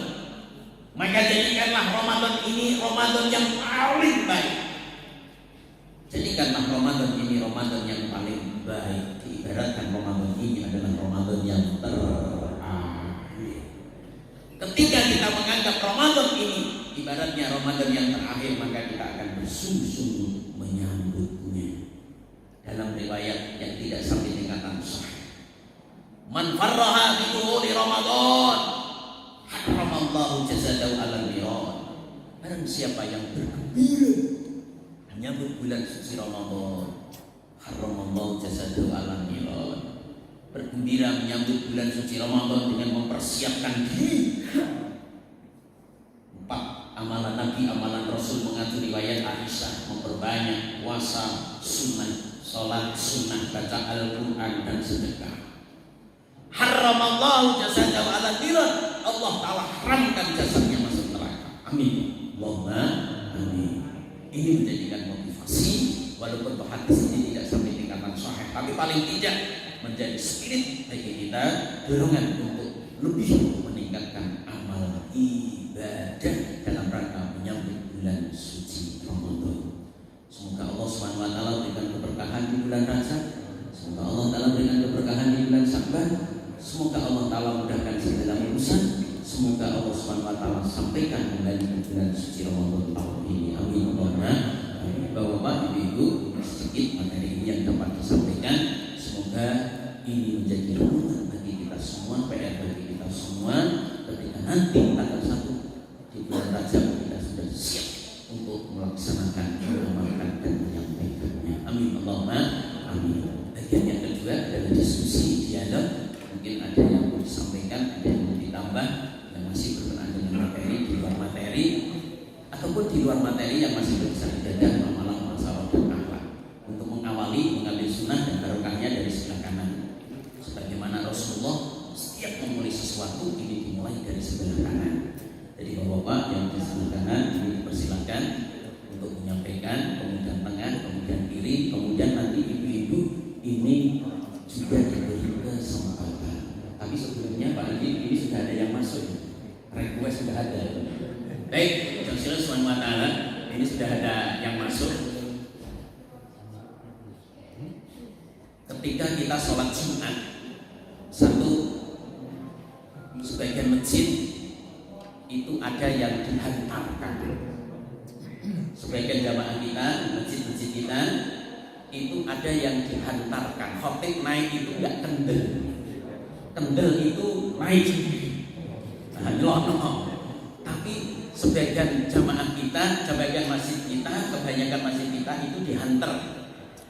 Maka jadikanlah Ramadan ini Ramadan yang paling baik. Jadikanlah Ramadan ini Ramadan yang paling baik. Diibaratkan Ramadan ini adalah Ramadan yang terakhir. Ketika kita menganggap Ramadan ini ibaratnya Ramadan yang terakhir, maka kita akan bersungguh-sungguh menyambutnya. Dalam riwayat yang tidak sampai tingkatan sahih, man farraha bi duhuli Ramadan haramallahu jasadahu alal niran. Barang siapa yang bergembira menyambut bulan suci Ramadan, haramallahu jasadahu alal niran. Bergembira menyambut bulan suci Ramadan dengan mempersiapkan diri. 4 amalan Nabi, amalan Rasul mengatur riwayat Aisyah, memperbanyak puasa sunnah, sholat sunnah, baca Al-Quran dan sedekah. Haramallahu jasadahu alal niran, Allah Ta'ala haramkan jasadnya masuk neraka. Amin, Allahumma amin. Ini menjadikan motivasi, walaupun hadis ini tidak sampai tingkatan sahih, tapi paling tidak menjadi spirit bagi kita, dorongan untuk lebih meningkatkan amal ibadah dalam rangka menyambut bulan suci Ramadan. Semoga Allah Subhanahu wa taala berikan keberkahan di bulan Rajab, semoga Allah taala berikan keberkahan di bulan Sya'ban, semoga Allah taala mudahkan segala urusan, semoga Allah Subhanahu wa taala sampaikan kembali di bulan suci Ramadan tahun ini. Amin. Bapak, Ibu, sedikit materi ini yang dapat disampaikan. Semoga ini menjadi ruang bagi kita semua, PR bagi kita semua. Ketika nanti tanggal 1 di bulan Rajab kita sudah siap untuk melaksanakan, mengamalkan dan menyampaikannya. Amin. Allahumma amin. Bagian yang kedua adalah diskusi dialog. Mungkin ada yang mau disampaikan, ada yang mau ditambah, yang masih berkenaan dengan materi, di luar materi, ataupun di luar materi yang masih bisa dijaga malam masalah dan akhlak untuk mengawali mengambil sunnah dan barokahnya dari sebelah kanan. Sebagaimana Rasulullah setiap memulai sesuatu ini dimulai dari sebelah kanan. Jadi bapak-bapak yang di sebelah kanan ini dipersilakan untuk menyampaikan, kemudian tengah, kemudian kiri, kemudian nanti ibu-ibu ini juga diberi kesempatan. Tapi sebelumnya Pak Haji ini sudah ada yang masuk, request sudah ada. Baik, Rasulullah SWT ini sudah ada yang masuk. Ketika kita sholat Jumat, satu sebagian masjid itu ada yang dihantarkan. Sebagian jamaah kita, masjid-masjid kita itu ada yang dihantarkan. Khotib naik itu enggak kendel. Kendel itu naik. Nah, tapi sebagian jamaah kita, sebagian masjid kita, kebanyakan masjid kita itu dihantar,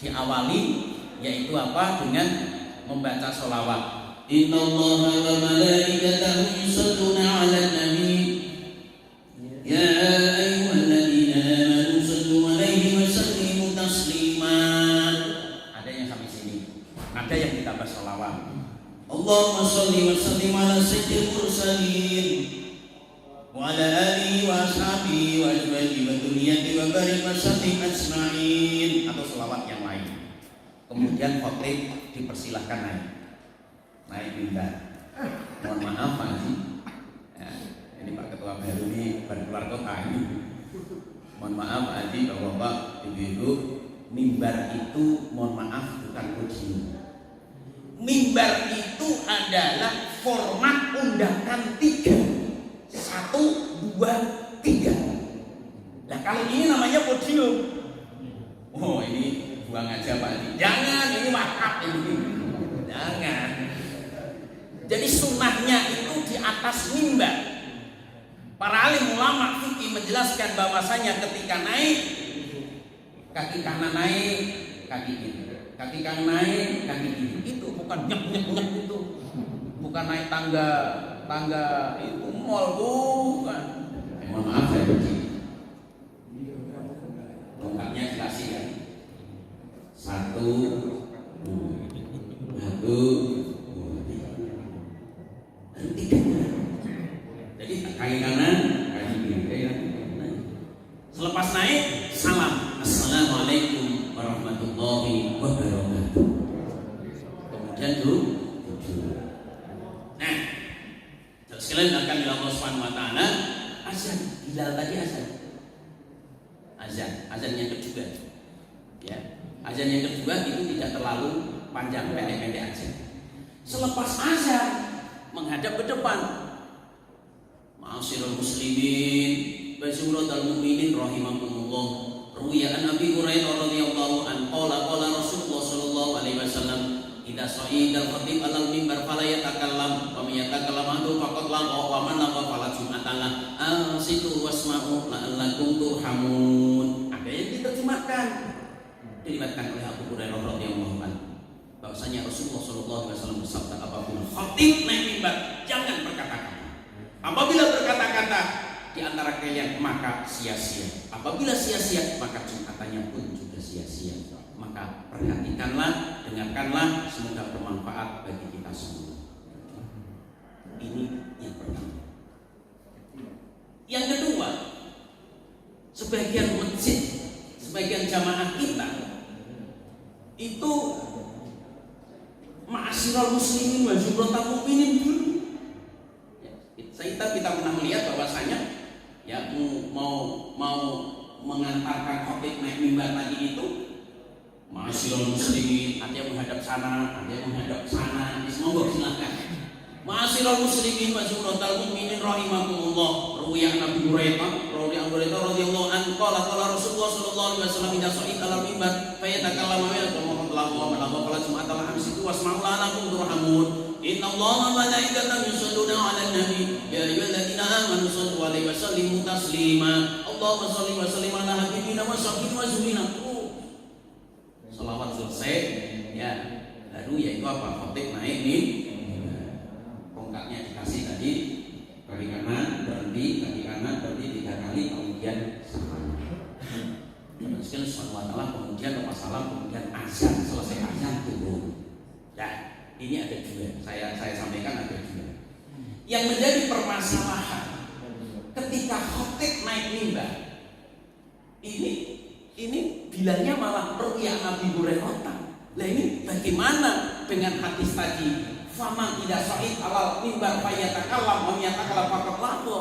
diawali yaitu apa? Dengan membaca sholawat. Innallaha wa malaikatahu yusholluna 'alan nabi ya ayyuhalladzina amanu shallu 'alaihi wa sallimu taslima. Ada yang sampai sini. Ada yang ditambah sholawat. Allahumma shalli wa sallim 'ala sayyidil mursalin wa ala alihi wa ashabihi wa azwajihi wa dzurriyyatihi wa barik wa sallim ajma'in, atau selawat yang lain. Kemudian khotib dipersilahkan naik mimbar. Mohon maaf Pak Haji, ya, ini Pak Ketua baru ini baru keluar kota ini. Mohon maaf Pak Haji, Bapak-bapak, Ibu-ibu, mimbar itu mohon maaf bukan podium. Mimbar itu adalah format undakan 3. 1, 2, 3. Nah kalau ini namanya podium. Oh ini buang aja Pak Haji. Jangan, ini wakaf ini. Jangan. Jadi sunnahnya itu di atas mimbar. Para alim ulama fikih menjelaskan bahwasanya ketika naik, kaki kanan naik, kaki kiri. Kaki kanan naik, kaki kiri. Itu bukan nyek itu. Bukan naik tangga itu mall, bukan. Mohon maaf saya benci. Lengkapnya dikasih ya. 1, 2, 1, 2, 3. Jadi kaki kanan, kaki kiri. Selepas naik, salam. Assalamualaikum warahmatullahi wabarakatuh. Kemudian duduk. Nah, sekalian akan Allah Subhanahu wa taala, azan. Bilal tadi azan. Azan yang kedua. Ya. Azan yang kedua itu tidak terlalu panjang, pendek-pendek aja. Selepas azan menghadap ke depan. Ma'asyiral muslimin, basyuratul mukminin rahimakumullah. Ruwiya an Abi Hurairah radhiyallahu anhu qala Rasulullah sallallahu alaihi wasallam, idza sa'idal khatib alal mimbar fala yatakallam wa may yatakallam faqad lagha wa man lagha fala jum'atalah ansitu wasma'u la'allakum turhamun. Ada yang diterjemahkan oleh Abu Hurairah radhiyallahu anhu bahwasanya Rasulullah sallallahu alaihi wasallam bersabda, apabila khatib naik mimbar jangan berkata-kata. Apabila berkata-kata di antara kalian maka sia-sia. Apabila sia-sia maka jumatannya pun juga sia-sia. Maka perhatikanlah, dengarkanlah, semoga bermanfaat bagi kita semua. Ini yang pertama. Yang kedua, sebagian masjid, sebagian jamaah kita itu ma'asyiral muslimin wa jumlatal mukminin dulu. Kita pernah melihat bahwasanya ya mau mengantarkan khotib naik mimbar tadi itu ma'asyiral muslimin, ada yang menghadap sana, ada yang menghadap sana. Semoga silakan. Ma'asyiral muslimin wa jumlatal mukminin rahimakumullah. Ruwiya Nabi Hurairah radhiyallahu anhu qala Rasulullah sallallahu alaihi wasallam idza sa'id al mimbar fa yatakallamu wa la jum'atal amsiku wasma'u la'allakum turhamun. Innallaha wa malaikatahu yusholluna 'alan nabi ya ayyuhalladzina amanu shallu 'alaihi wa sallimu taslima. Allahumma shalli wa sallim 'ala habibina wa sahbihi wa zurina. Selawat selesai ya. Lalu yaitu apa? Khotib naik nih. Tongkatnya dikasih tadi, kaki kanan berhenti, kaki kanan berhenti 3 kali, kemudian salam. Subhanahu wa taala, kemudian masalah, kemudian azan, selesai azan turun. Nah, ini ada dua. Saya sampaikan ada dua. Yang menjadi permasalahan ketika khotib naik mimbar, ini bilangnya malah ru'ya Nabi Hurairah. Lah ini bagaimana dengan hadis tadi? Faman tidak sahih alal mimbar fayatakallam wa yatakallam faqat lahu.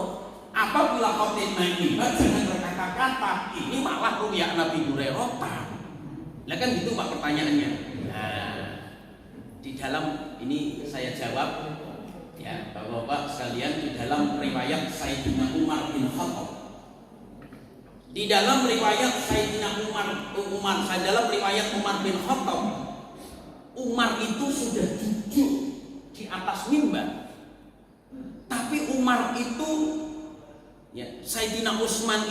Apabila khotib naik mimbar jangan berkata-kata. Ini malah ru'ya Nabi Hurairah. Lah kan gitu Pak pertanyaannya. Nah, di dalam ini saya jawab ya Bapak-bapak sekalian, di dalam riwayat Sayyidina Umar bin Khattab. Di dalam riwayat Sayyidina dalam riwayat Umar bin Khattab, Umar itu sudah duduk di atas mimbar. Tapi Umar itu ya, Sayyidina Utsman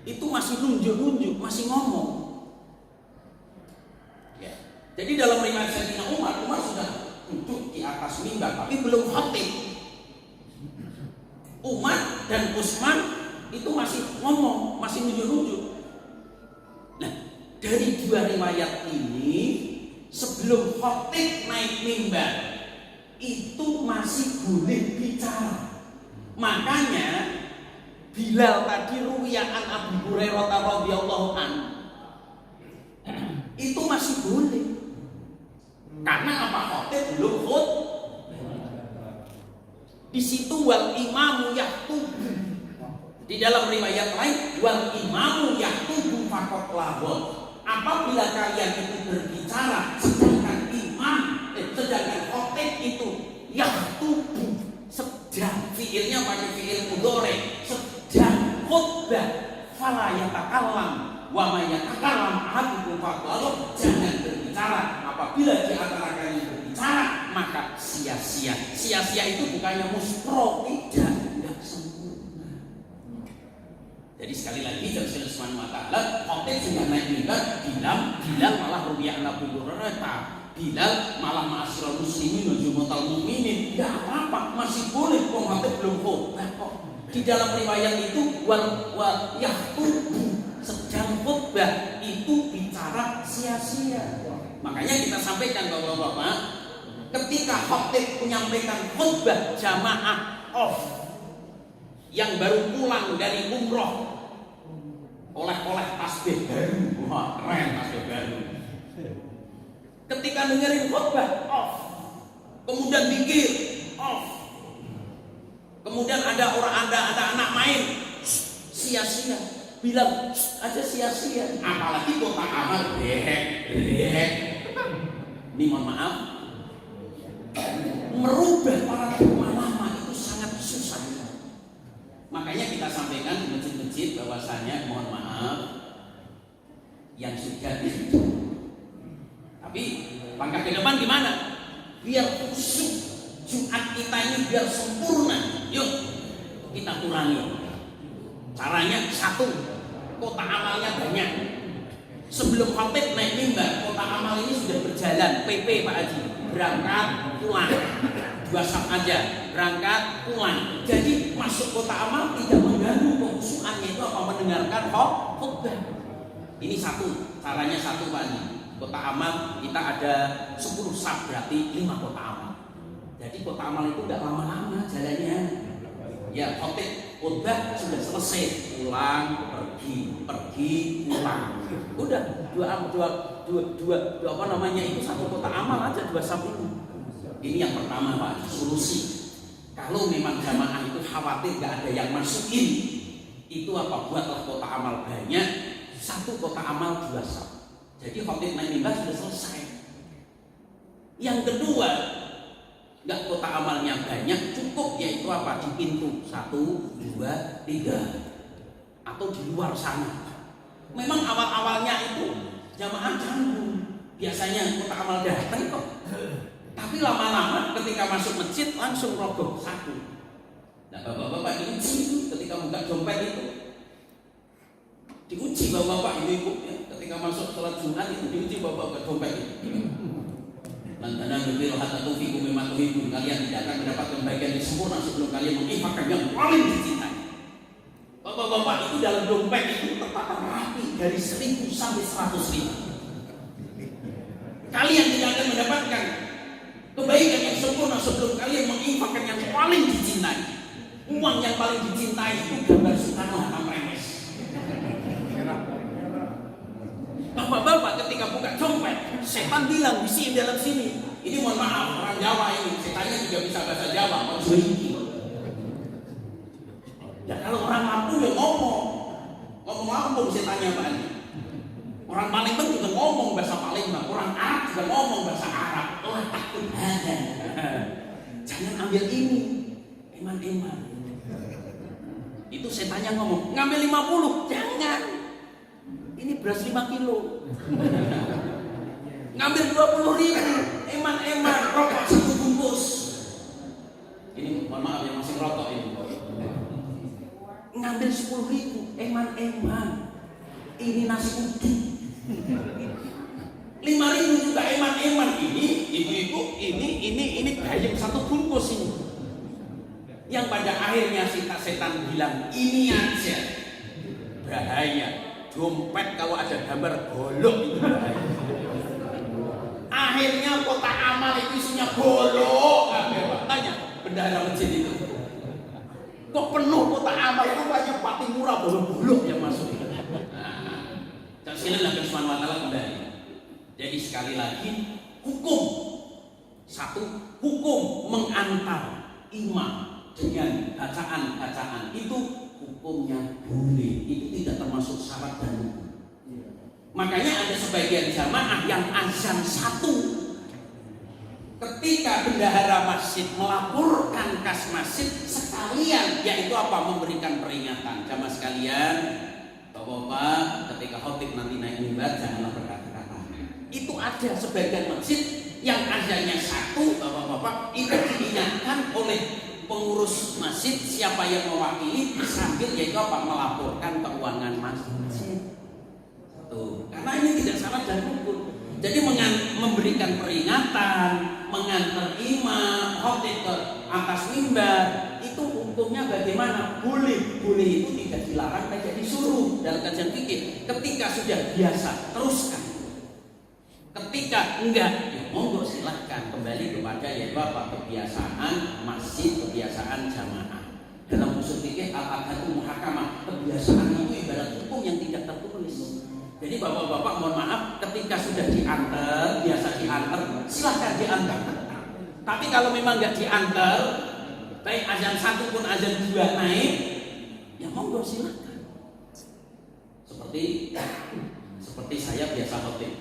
itu masih nunjuk-nunjuk, masih ngomong. Ya. Jadi dalam riwayat Sayyidina Umar sudah duduk di atas mimbar tapi belum khatib. Umar dan Utsman itu masih ngomong, masih nunjuk-nunjuk. Nah, dari dua riwayat ini sebelum khatib naik mimbar itu masih boleh bicara. Makanya Bilal tadi ru'yaan Abu Hurairah radhiyallahu anhu itu masih boleh. Karena apa? Khatib belum khutbah. Di situ wal imamu yaktubu. Di dalam riwayat lain wal imamu yaktubu faqat lahun. Apabila kalian itu berbicara sedangkan khatib itu yaktubu, sedang fiilnya pakai fiil mudhari, sedang khutbah, fala yatakallam wa may yatakallam ahadukum faqad, jangan berbicara. Apabila di antara kalian berbicara maka sia-sia. Sia-sia itu bukannya muspro, tidak sempurna. Jadi sekali lagi Rasulullah Subhanahu wa taala khotib sudah naik mimbar, Bilal malah ru'ya Nabi Hurairah, Bilal malah ma'asyiral muslimin wa jumu'atal mukminin. Enggak apa-apa, masih boleh kok khotib belum khutbah kok. Di dalam riwayat itu wal yaktubu, sedang khutbah itu bicara sia-sia. Makanya kita sampaikan Bapak-bapak, ketika khotib menyampaikan khutbah jamaah off, yang baru pulang dari umroh oleh tasbih baru, wah keren tasbih baru. Ketika dengerin khutbah off, kemudian dikir off, kemudian ada anak main sia-sia, bilang aja sia-sia. Apalagi kota amal dehek. Ini mohon maaf, merubah para ulama itu sangat susah. Makanya kita sampaikan di masjid-masjid bahwasanya mohon maaf yang sudah itu. Tapi langkah ke depan gimana? Biar khusyuk Jumat kita ini biar sempurna. Yuk kita kurangi. Caranya satu, kota amalnya banyak. Sebelum khatib naik mimbar, kota amal ini sudah berjalan. PP Pak Haji, berangkat pulang. 2 saf aja, berangkat pulang. Jadi masuk kota amal tidak mengganggu kekhusyukannya itu apa mendengarkan khutbah. Ini satu, caranya satu Pak Haji. Kota amal kita ada 10 saf berarti 5 kota amal. Jadi kota amal itu enggak lama-lama jalannya. Ya khotib khutbah sudah selesai, pulang pergi pulang. Udah dua apa namanya itu satu kota amal aja 2 saf itu. Ini yang pertama Pak, solusi. Kalau memang jamaah itu khawatir gak ada yang masukin, itu apa? Buatlah kota amal banyak, satu kota amal 2 saf. Jadi khotib naik mimbar sudah selesai. Yang kedua, enggak kota amalnya banyak, cukup yaitu apa? Di pintu 1, 2, 3 atau di luar sana. Memang awal-awalnya itu jamaah canggung, biasanya kota amal datang kok. Tapi lama-lama ketika masuk masjid langsung roboh satu. Nah bapak-bapak diuji ketika buka dompet itu, diuji bapak-bapak ibu-ibu ya. Ketika masuk sholat Jumat itu diuji bapak-bapak dompet itu. Lantaran lebih rohat atau fikum memang tuhibun, kalian tidak akan mendapatkan bagian yang sempurna sebelum kalian menginfakkan yang paling dicintai. Bapak-bapak itu dalam dompet itu tertata rapi, dari 1000 sampai 100.000. Kalian tidak akan mendapatkan kebaikan yang sempurna sebelum kalian menginfakkan yang paling dicintai. Uang yang paling dicintai itu gambar Soekarno Hatta Premes. Bapak-bapak ketika buka dompet, setan bilang isi dalam sini. Ini mohon maaf, orang Jawa ini, setannya juga bisa bahasa Jawa, mau selingki. Ya kalau orang Lampung ya ngomong Lampung setannya Pak. Orang Palembang juga ngomong bahasa Palembang, orang Arab juga ngomong bahasa Arab. Oh takut ada. Jangan ambil ini, eman-eman. Itu setannya ngomong, ngambil 50, jangan. Ini beras 5 kilo. Ngambil 20.000, eman-eman, rokok 1 bungkus. Ini mohon maaf yang masih rokok ini. Ngambil 10.000, eman-eman. Ini nasi uduk. 5.000 juga eman-eman. Ini ibu-ibu, ini bayam 1 bungkus ini. Yang pada akhirnya setan bilang, ini aja bahaya. Dompet kalau ada gambar golok itu bahaya. Akhirnya kotak amal itu isinya golok. Tanya bendahara masjid itu, kok penuh kotak amal itu banyak pati murah bolok-bolok yang masuk. Dan silakan Allah SWT kembali. Jadi sekali lagi, hukum satu, hukum mengantar imam dengan bacaan-bacaan itu hukumnya boleh, itu tidak termasuk syarat dan hukum. Makanya ada sebagian jamaah yang azan 1 ketika bendahara masjid melaporkan kas masjid sekalian, yaitu apa? Memberikan peringatan. Jamaah sekalian, bapak-bapak, ketika khotib nanti naik mimbar janganlah berkata-kata. Itu ada sebagian masjid yang azannya 1, bapak-bapak, itu diingatkan oleh pengurus masjid siapa yang mewakili sambil yaitu apa? Melaporkan keuangan masjid. Tuh, karena ini tidak salah dan hukum. Jadi memberikan peringatan, mengantar imam, khotib ke atas mimbar, itu hukumnya bagaimana? Boleh itu tidak dilarang, tidak disuruh dalam kajian fikih. Ketika sudah biasa, teruskan. Ketika enggak, ya monggo silahkan kembali kepada yaitu apa? Kebiasaan masjid, kebiasaan jamaah. Dalam usul fikih al-adatu muhakamah, kebiasaan itu ibarat hukum yang tidak tertulis. Jadi bapak-bapak mohon maaf, ketika sudah diantar, biasa diantar, silahkan diantar. Tapi kalau memang nggak diantar, baik azan 1 pun azan 2 naik, ya monggo silahkan. Seperti saya biasa khotib.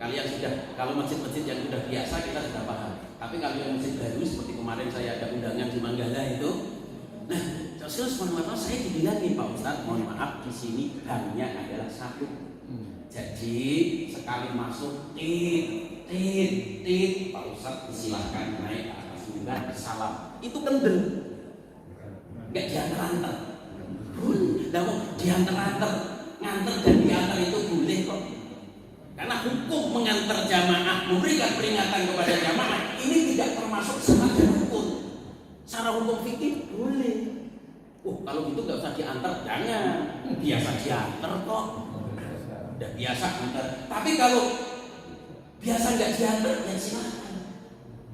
Kalian sudah, kalau masjid-masjid yang sudah biasa kita sudah paham. Tapi kalau yang masjid baru seperti kemarin saya ada undangan di Manggala itu, nah, terus saya dibilangin Pak Ustadz, mohon maaf di sini hanya adalah 1. Jadi sekali masuk tit Pak Ustadz disilahkan naik ke atas mimbar salam. Itu kendel, nggak diantar-antar. Namun diantar-antar, nganter dan diantar itu boleh kok. Karena hukum mengantar jamaah, memberikan peringatan kepada jamaah ini tidak termasuk syarat dan hukum. Secara hukum fikih boleh. Kalau gitu nggak usah diantar, jangan. Biasa diantar kok. Udah biasa antar. Tapi kalau biasa nggak diantar, ya silakan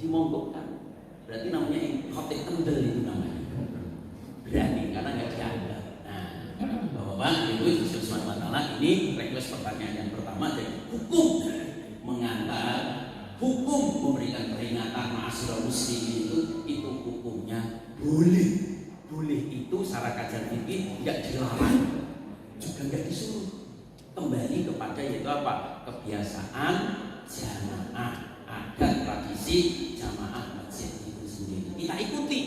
dimonggokan. Berarti namanya khotib kendel itu namanya. Berani karena nggak diantar. Nah, bapak-bapak, ibu subhanahu ini request pertanyaan yang pertama. Jadi hukum mengantar, hukum memberikan peringatan ma'asyiral muslimin itu hukumnya boleh. Boleh itu secara kajian fikih nggak dilarang, juga nggak disuruh. Kembali kepada yaitu apa? Kebiasaan jamaah, adat tradisi jamaah masjid itu sendiri. Kita ikuti.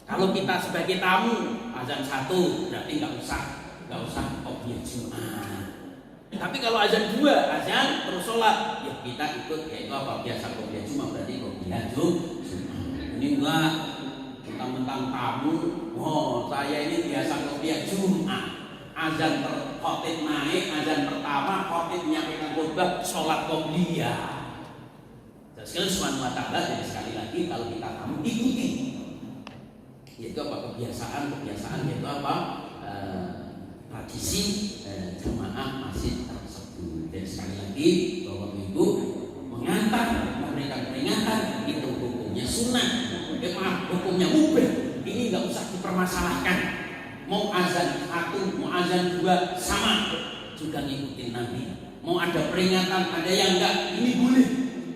Kalau kita sebagai tamu azan 1 berarti nggak usah obyek Jumat. Tapi kalau azan 2 azan terus sholat, ya kita ikut yaitu apa? Biasa obyek Jumat berarti obyek Jumat. Ini enggak mentang-mentang tamu. Saya ini biasa obyek Jumat. Azan khotib naik, azan pertama khotib menyampaikan khutbah, sholat qobliyah. Sekali subhanahu wa ta'ala. Jadi sekali lagi kalau kita tamu ikuti. Yaitu apa? Kebiasaan yaitu apa? tradisi jamaah masjid tersebut. Dan sekali lagi Bapak Ibu mengantar memberikan peringatan itu hukumnya sunnah, hukumnya mubah. Ini nggak usah dipermasalahkan. Mau azan 1, mau azan 2 sama, juga ngikutin Nabi. Mau ada peringatan, ada yang enggak, ini boleh.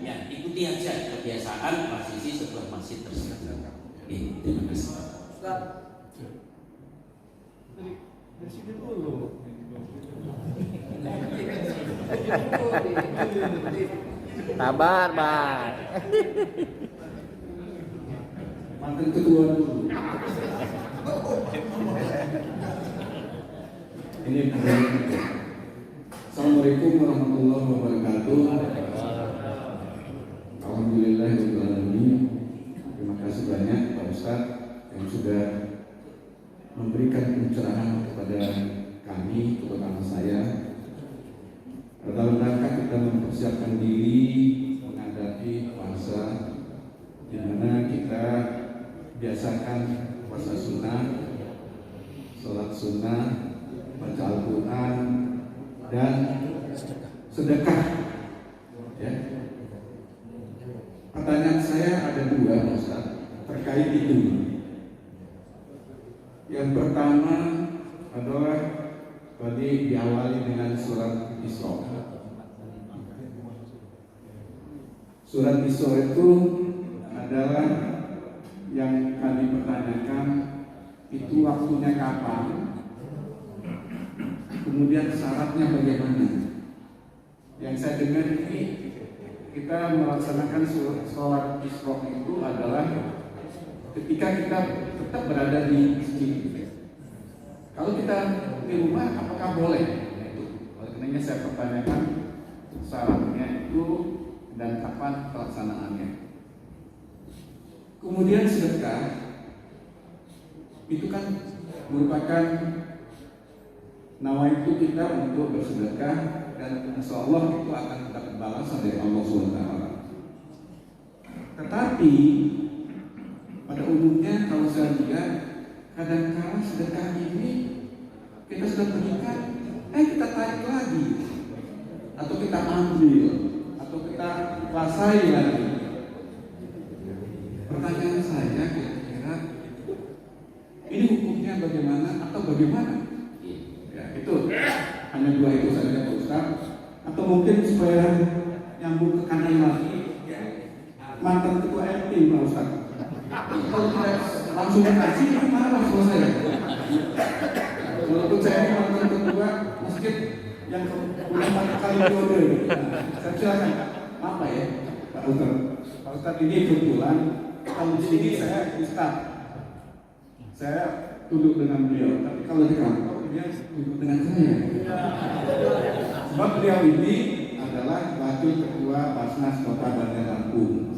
Ya, ikuti aja kebiasaan posisi sebuah masjid tersebut. Terima kasih. Sabar, Bang. Mantan ketua dulu. Ini Assalamualaikum warahmatullahi wabarakatuh. Alhamdulillahirrahmanirrahim. Terima kasih banyak Pak Ustadz yang sudah memberikan pencerahan kepada kami, terutama saya, dalam rangka kita mempersiapkan diri menghadapi puasa, di mana kita biasakan puasa sunnah, sholat sunnah, baca Al-Quran, dan sedekah. Ya. Pertanyaan saya ada 2, Ustaz, terkait itu. Yang pertama adalah tadi diawali dengan surat Isra. Surat Isra itu adalah yang kami pertanyakan, itu waktunya kapan, kemudian syaratnya bagaimana. Yang saya dengar ini, kita melaksanakan sholat Isra itu adalah ketika kita tetap berada di masjid. Kalau kita di rumah, apakah boleh? Itu. Oleh karenanya saya pertanyakan syaratnya itu dan kapan pelaksanaannya. Kemudian sedekah itu kan merupakan nawaitu kita untuk bersedekah, dan insya Allah itu akan mendapat balasan dari Allah SWT. Tetapi pada umumnya kalau saya lihat, kadang-kadang sedekah ini kita sudah berikan, kita tarik lagi, atau kita ambil, atau kita kuasai lagi. Pertanyaan saya kira-kira ini hukumnya bagaimana atau bagaimana? Ya, itu hanya 2 itu saja Pak Ustaz. Atau mungkin supaya nyambung ke kanan lagi, mantan ketua RT Pak Ustaz. Kalau kita langsung kasih, gimana selesai? Walaupun saya ini mantan ketua masjid yang udah 4 kali periode. Saya silakan. Apa ya Pak Ustaz? Pak Ustaz ini kebetulan kalau di sini saya Ustaz. Saya duduk dengan beliau, tapi kalau di kantor dia duduk dengan saya. Sebab beliau ini adalah wakil ketua Basnas Kota Bandar Lampung.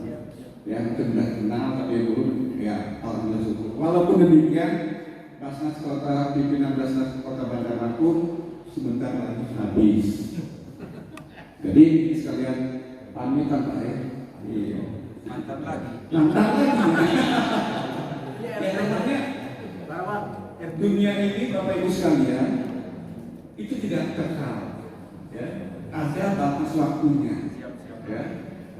Ya, mungkin sudah kenal, tapi belum. Ya, alhamdulillah syukur. Walaupun demikian, Basnas Kota, pimpinan Basnas Kota Bandar Lampung sebentar lagi habis. Jadi sekalian pamit Pak ya. Iya. Mantap lagi. Ya, namanya dunia ini Bapak Ibu sekalian itu tidak kekal, ya. Ada batas waktunya, ya.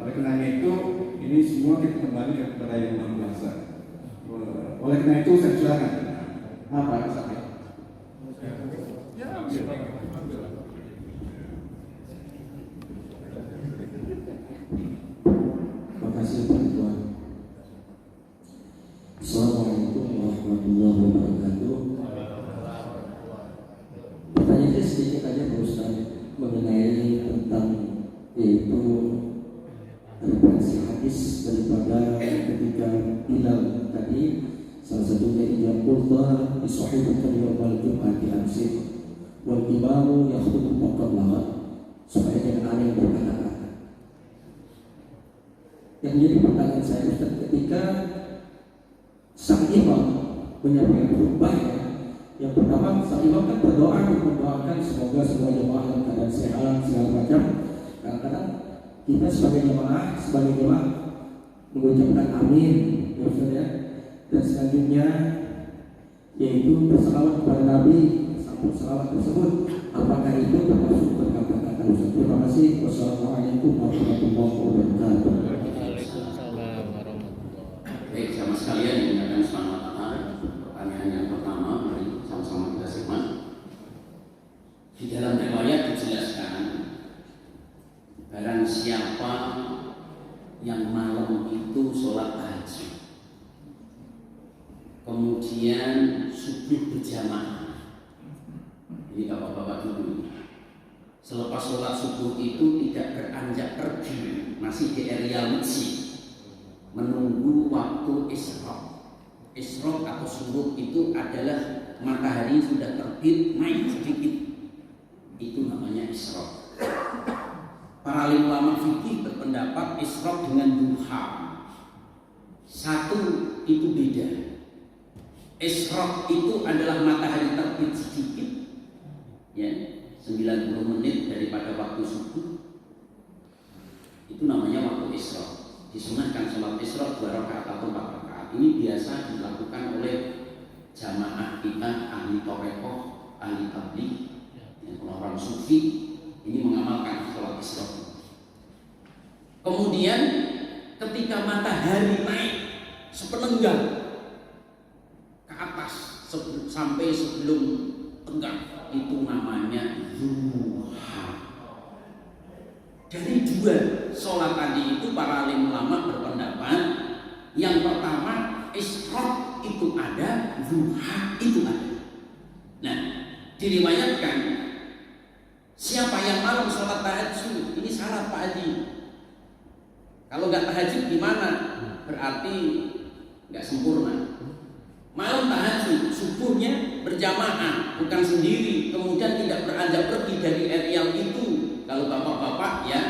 Oleh karena itu ini semua kita kembali kepada Yang Maha Kuasa. Oleh karena itu saya silakan. Apa sampai? Terima kasih Pak Ketua. Assalamualaikum warahmatullahi wabarakatuh. Pertanyaannya sedikit aja Pak Ustaz mengenai tentang yaitu referensi hadis daripada ketika Bilal tadi, salah satunya Iyaqullah bisahibukal yawmal jum'ati amsik wal imamu yakhutubu maqallaha, supaya jangan ada yang berkata-kata. Yang menjadi pertanyaan saya Ustaz, ketika sang imam menyampaikan khutbah, yang pertama sang imam kan berdoa untuk mendoakan semoga semua jemaah dalam keadaan sehat segala macam. Kadang-kadang kita sebagai jemaah mengucapkan amin, ya Ustaz ya. Dan selanjutnya yaitu bersalawat kepada Nabi salawat tersebut, apakah itu termasuk perkataan Ustaz? Terima kasih. Wassalamualaikum warahmatullahi wabarakatuh. Waalaikumsalam warahmatullahi. Baik, sama sekalian yang akan semangat pertanyaan yang pertama, mari sama-sama kita simak. Di dalam riwayat dijelaskan, barang siapa yang malam itu sholat tahajud, kemudian subuh berjamaah. Ini bapak-bapak dulu. Selepas sholat subuh itu tidak beranjak pergi, masih di area masjid, menunggu waktu isyraq. Isyraq atau syuruk itu adalah matahari sudah terbit naik sedikit, itu namanya isyraq. Para ulama fikih berpendapat isyraq dengan duha satu itu beda. Isyraq itu adalah matahari terbit sedikit, ya, 90 menit daripada waktu subuh, itu namanya waktu isyraq. Disunahkan sholat isyraq 2 rakaat atau 4 rakaat. Ini biasa dilakukan oleh jamaah kita, ahli thariqah, ahli tabligh, orang sufi. Ini mengamalkan sholat isyraq. Kemudian ketika matahari naik sepenenggang ke atas sampai sebelum tengah, itu namanya duha. Dari 2 sholat tadi itu para alim ulama berpendapat, yang pertama isyraq itu ada, duha itu ada. Nah, diriwayatkan siapa yang malam sholat tahajud, ini syarat Pak Haji. Kalau nggak tahajud gimana? Berarti nggak sempurna. Malam tahajud, subuhnya berjamaah, bukan sendiri. Kemudian tidak beranjak pergi dari area itu. Kalau bapak-bapak ya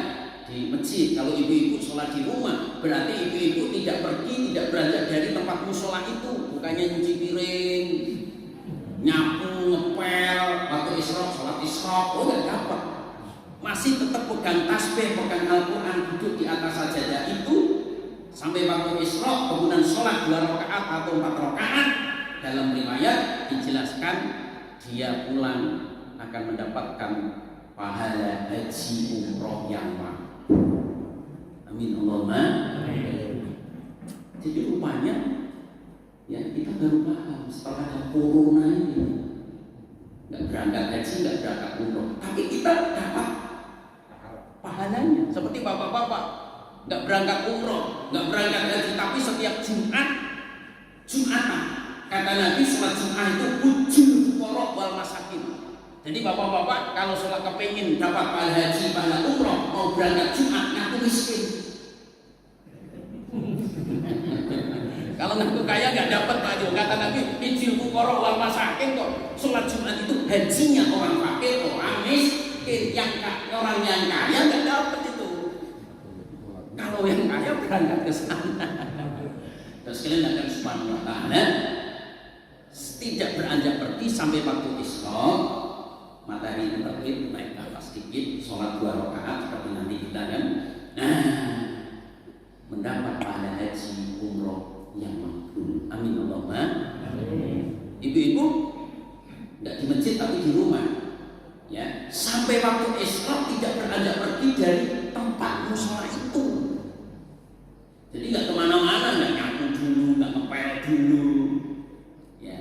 di masjid, kalau ibu-ibu sholat di rumah, berarti ibu-ibu tidak pergi, tidak beranjak dari tempat musola itu. Bukannya nyuci piring, nyapu, ngepel, waktu isyraq, sholat isyraq, oh nggak dapat. Masih tetap pegang tasbih, pegang Al-Quran, duduk di atas sajadah itu sampai waktu isyraq, kemudian sholat 2 rakaat atau 4 rakaat. Dalam riwayat dijelaskan dia pulang akan mendapatkan pahala haji umroh yang mampu. Amin Allahumma. Jadi rupanya ya kita baru paham setelah ada corona ini, nggak berangkat haji, nggak berangkat umroh, tapi kita dapat pahalanya. Seperti bapak-bapak nggak berangkat umroh, nggak berangkat haji, tapi setiap Jumatan kata Nabi, sholat Jumat itu ujul fuqara wal masakin. Jadi bapak-bapak kalau sholat kepingin dapat pahala haji, pahala umroh, mau berangkat Jumat ngaku miskin. Kalau ngaku kaya nggak dapat Pak Jo. Kata Nabi, ujul fuqara wal masakin kok. Sholat Jumat itu hajinya orang fakir, orang miskin. Orang yang kaya nggak dapat itu. Kalau yang kaya berangkat ke sana. Terus kalian akan subhanahu wa ta'ala tidak beranjak pergi sampai waktu isyraq, matahari terbit naik ke atas sedikit, sholat 2 rakaat seperti nanti kita kan, mendapat pahala haji umroh yang makbul. Amin Allahumma. Ibu-ibu tidak di masjid tapi di rumah, ya, sampai waktu isyraq tidak beranjak pergi dari tempat musola itu. Jadi nggak kemana-mana, nggak nyapu dulu, nggak ngepel dulu, ya,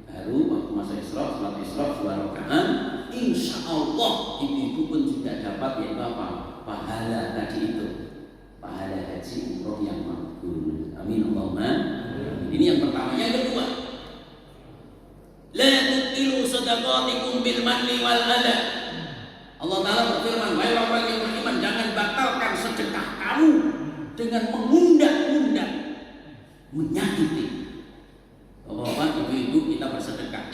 baru waktu masa isyraq, sholat isyraq 2 rakaat, insya Allah ibu-ibu pun juga dapat yaitu apa? Pahala tadi itu, pahala haji umroh yang makbul. Amin Allahumma. Ini yang pertama. Yang kedua, la tubtilu shadaqatikum bil manni wal adha. Allah Ta'ala berfirman, wahai orang yang beriman, jangan batalkan sedekah kamu dengan mengundang-undang, menyakiti. Bapak-bapak, ibu-ibu, kita bersedekah.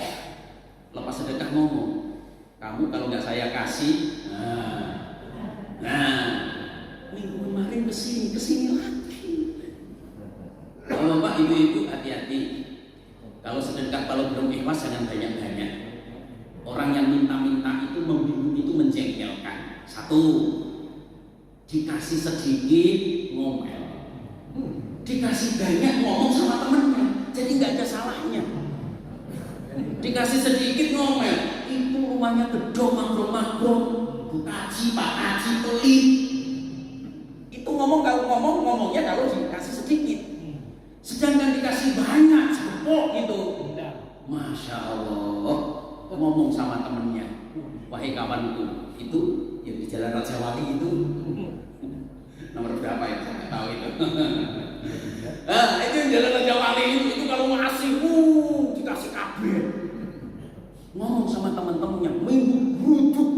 Lepas sedekah ngomong, kamu kalau nggak saya kasih, minggu kemarin kesini lagi. Bapak, ibu-ibu, hati-hati. Kalau sedekah, kalau belum ikhlas jangan banyak-banyak. Orang yang minta-minta itu membingung, itu menjengkelkan. Satu, dikasih sedikit ngomel, dikasih banyak ngomong sama temennya, jadi nggak ada salahnya. Dikasih sedikit ngomel, itu rumahnya gedong, maghrong, Bu Kaji, Pak Kaji, pelit. Itu ngomongnya kalau dikasih sedikit. Sedangkan dikasih banyak, sepok gitu. Masya Allah, ngomong sama temennya, wahai kawanku, itu yang di Jalan Raja Wali itu nomor berapa ya? Saya nggak tahu itu. Itu yang Jalan Raja Wali itu kalau masih dikasih kabel. Ngomong sama teman-temannya, minggu beruduk.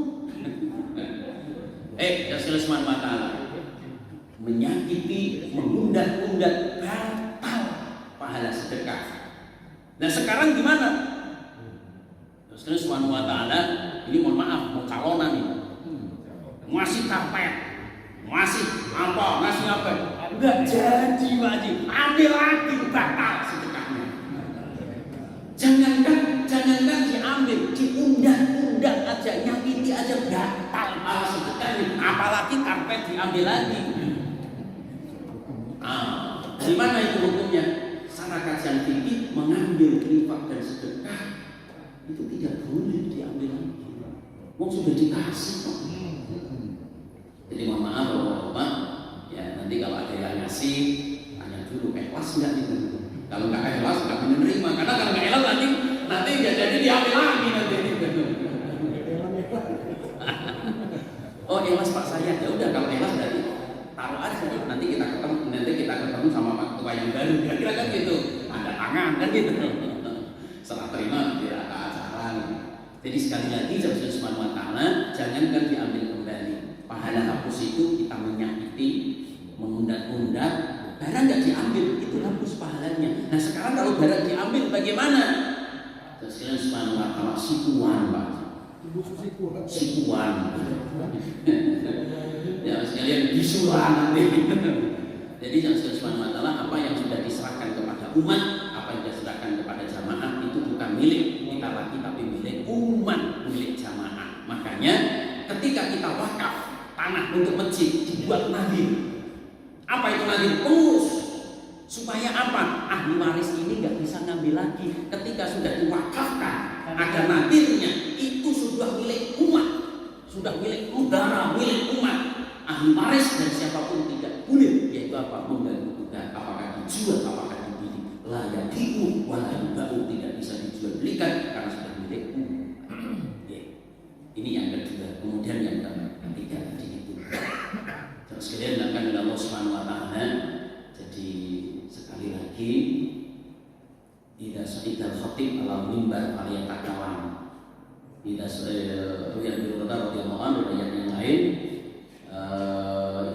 Ya Subhanahu wa ta'ala menyakiti, mengundat-undat, batal pahala sedekah. Nah sekarang gimana? Terus Subhanahu wa ta'ala ini mohon maaf, mau calonan ini. Masih karpet, masih apa? Enggak jadi wajib, ambil lagi, batal sedekahnya. Jangankan diambil, diundat-undat aja, nyakiti aja batal sedekahnya. Apalagi karpet diambil lagi. Gimana itu hukumnya? Secara kajian fikih mengambil infak dan sedekah itu tidak boleh diambil lagi. Mau sudah dikasih kok. Jadi mohon maaf Bapak, ya nanti kalau ada yang ngasih tanya dulu ikhlas nggak itu. Kalau nggak ikhlas nggak menerima, karena kalau nggak ikhlas nanti nggak jadi diambil lagi nanti. Oh ikhlas Pak saya, ya udah kalau ikhlas berarti taruh aja. Nanti kita ketemu sama Pak Ketua yang baru. Kira-kira kan gitu. Ada tangan kan gitu. Setelah terima tidak ada acara. Jadi sekali lagi Allah Subhanahu wa ta'ala jangankan diambil kembali. Pahala hapus itu kita menyakiti, mengundat-undat, barang nggak diambil itu hapus pahalanya. Nah sekarang kalau barang diambil bagaimana? Terus Allah Subhanahu wa ta'ala sikuan Pak. Sikuan. Ya sekalian bisulan nanti. Jadi Allah Subhanahu wa ta'ala apa yang sudah diserahkan kepada umat, apa yang diserahkan kepada jamaah itu bukan milik kita lagi tapi milik umat, milik jamaah. Makanya ketika kita wakaf tanah untuk masjid dibuat nadir. Apa itu nadir? Pengurus. Supaya apa? Ahli waris ini nggak bisa ngambil lagi. Ketika sudah diwakafkan ada nadirnya, itu sudah milik umat, sudah milik negara, milik umat. Ahli waris dan siapapun tidak boleh, yaitu apa? Mengganggu-ganggu, apakah dijual, apakah dibeli. Layak diu, walau bau tidak bisa dijual belikan karena sudah milik umat. Ini yang kedua. Kemudian yang ketiga tadi itu. Terus kalian akan oleh Allah Subhanahu wa ta'ala. Jadi sekali lagi idza sa'idal khatib ala mimbar faliyatakalam. Idza sa'idal radhiyallahu anhu yang lain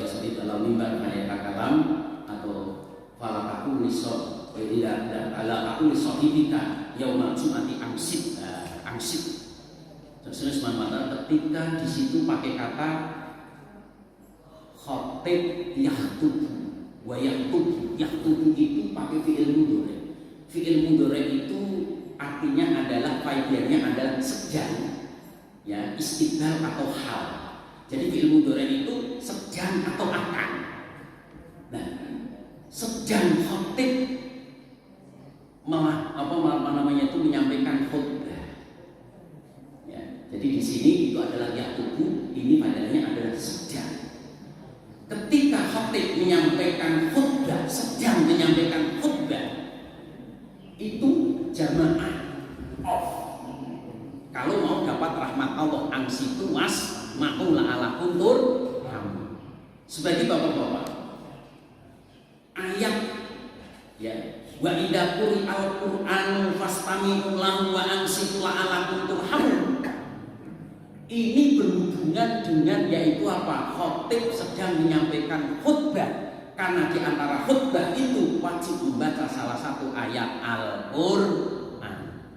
idza ala mimbar faliyatakalam atau falakaku liso tidak ala aku lisahibika yaumal jum'ati amsib. Terus Subhanahu wa ta'ala ketika di situ pakai kata khatib yahtubu wa yahtubu itu pakai fi'il mudhari. Fi'il mudhari itu artinya adalah faedahnya adalah sedang, ya istiqbal atau hal. Jadi fi'il mudhari itu sedang atau akan. Nah, sedang khatib itu menyampaikan khutbah. Jadi di sini itu adalah yahtubu, ini padanya adalah sedang. Ketika khatib menyampaikan khutbah, sedang menyampaikan khutbah, itu jamaah off. Kalau mau dapat rahmat Allah, angsitu mas ma'ula ala kuntur. Sebagai bapak-bapak, ayat ya wa idza quri'al qur'anu fastami'u lahu wa ansitu la'alakum turhamun. Ini berhubungan dengan yaitu apa? Khatib sedang menyampaikan khutbah. Karena di antara khutbah itu wajib membaca salah satu ayat Al-Qur'an.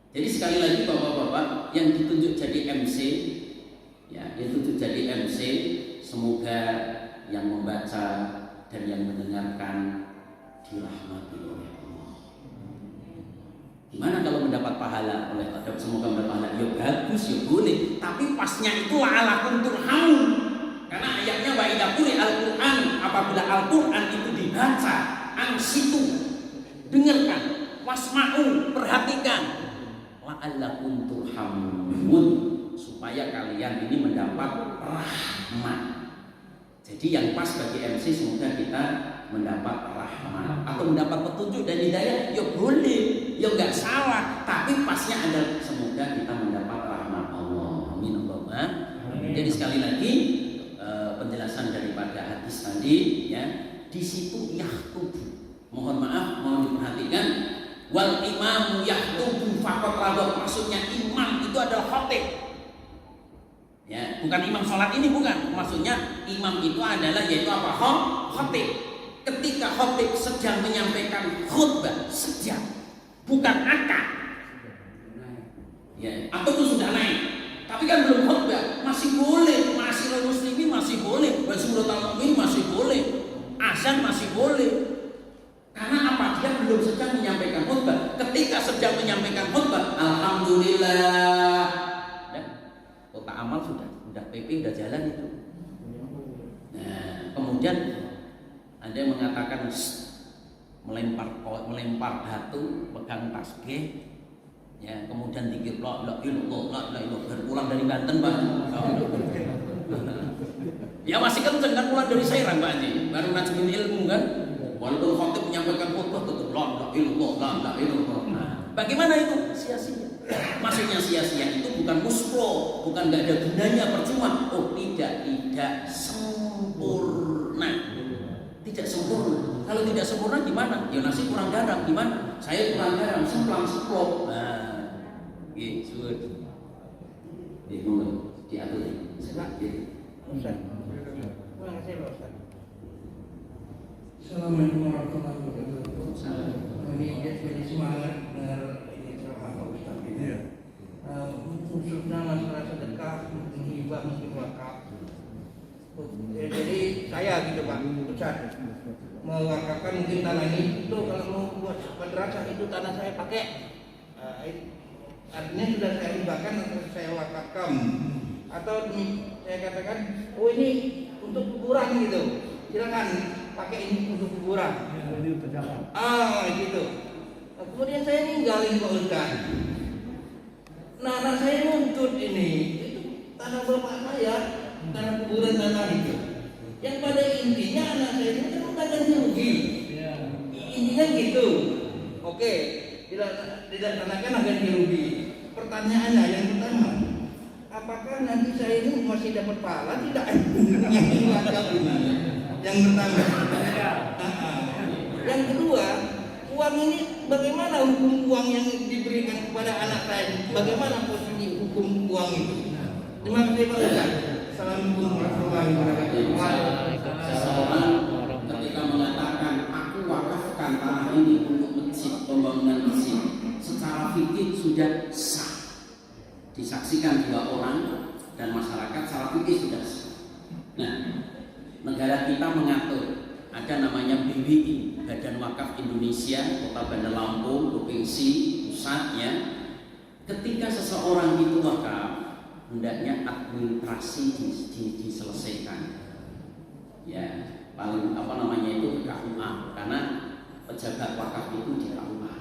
Jadi sekali lagi bapak-bapak yang ditunjuk jadi MC, ya, yang ditunjuk jadi MC, semoga yang membaca dan yang mendengarkan dirahmati oleh Allah. Gimana kalau mendapat pahala oleh Allah? Semoga mendapat pahala. Ya bagus, ya boleh. Tapi pasnya itu la'alakum turhamun. Karena ayatnya wa idza quri'al Qur'an, apabila Al-Qur'an itu dibaca, ansitu, dengarkan, wasma'u, perhatikan, la'allakum turhamun, supaya kalian ini mendapat rahmat. Jadi yang pas bagi MC semoga kita mendapat rahmat atau mendapat petunjuk dan hidayah, ya boleh, ya nggak salah, tapi pasnya adalah semoga kita mendapat rahmat Allah. Amin Allahumma. Jadi sekali lagi penjelasan daripada hadis tadi ya, di situ yahtubu, mohon maaf, mohon diperhatikan, wal imamu yahtubu faqat radha, maksudnya imam itu adalah khatib. Ya, bukan imam sholat ini, bukan. Maksudnya imam itu adalah yaitu apa? Khatib. Ketika khatib sedang menyampaikan khutbah, bukan akad. Ya, atau itu sudah naik. Tapi kan belum khutbah, masih boleh, masih muslimin masih boleh, suratul mu'min masih boleh, azan masih boleh. Karena apa? Dia belum sedang menyampaikan khutbah. Ketika sedang menyampaikan khutbah, alhamdulillah. Kota amal sudah PP sudah jalan itu. Nah, kemudian ada yang mengatakan melempar batu, pegang tasbih. Ya, kemudian dikir la ilallah baru pulang dari Banten, Pak. Ya masih kenceng kan, pulang dari Serang, Pak Haji. Baru ngajiin ilmu kan. Walaupun khatib menyampaikan khutbah tetap la ilallah. Nah, bagaimana itu? Sia-sia. Maksudnya sia-sia itu bukan muspro, bukan nggak ada gunanya, percuma. Oh, tidak sempurna. Tidak sempurna. Kalau tidak sempurna gimana? Ya nasi kurang garam gimana? Saya kurang garam, semplang seplok. Nah, gitu. Mulai diatur. Silakan. Ustaz. Terima kasih Pak Ustaz. Assalamualaikum warahmatullahi wabarakatuh. Ini jadi semangat dengar ini ceramah Pak Ustaz ini. Khususnya masalah sedekah, mungkin hibah, mungkin wakaf. Jadi saya gitu Pak Ustaz, mewakafkan mungkin tanah ini itu kalau mau buat madrasah itu tanah saya pakai. Artinya sudah saya hibahkan atau saya wakafkan, atau saya katakan, oh ini untuk kuburan gitu, silakan pakai ini untuk kuburan. Gitu. Nah, kemudian saya ninggalin Pak Ustaz. Nah, anak saya nuntut ini, itu tanah bapak saya, tanah kuburan tanah itu. Yang pada intinya anak saya ini kan ganti rugi. Intinya gitu. Oke, tidak tanahkan ganti rugi. Pertanyaannya yang pertama, apakah nanti saya ini masih dapat pahala tidak? Yang pertama. Yang kedua, uang ini bagaimana hukum uang yang diberikan kepada anak saya? Bagaimana posisi hukum uang itu? Terima kasih Pak Ustaz. Assalamualaikum warahmatullahi wabarakatuh. Seseorang ketika mengatakan aku wakafkan tanah ini untuk masjid, pembangunan masjid, secara fikih sudah sah, disaksikan 2 orang dan masyarakat secara fikih sudah sah. Nah, negara kita mengatur, ada namanya BWI, Badan Wakaf Indonesia, Kota Bandar Lampung, provinsi, pusat ya. Ketika seseorang itu wakaf, hendaknya administrasi diselesaikan. Ya, paling apa namanya itu KUA, karena pejabat wakaf itu di KUA.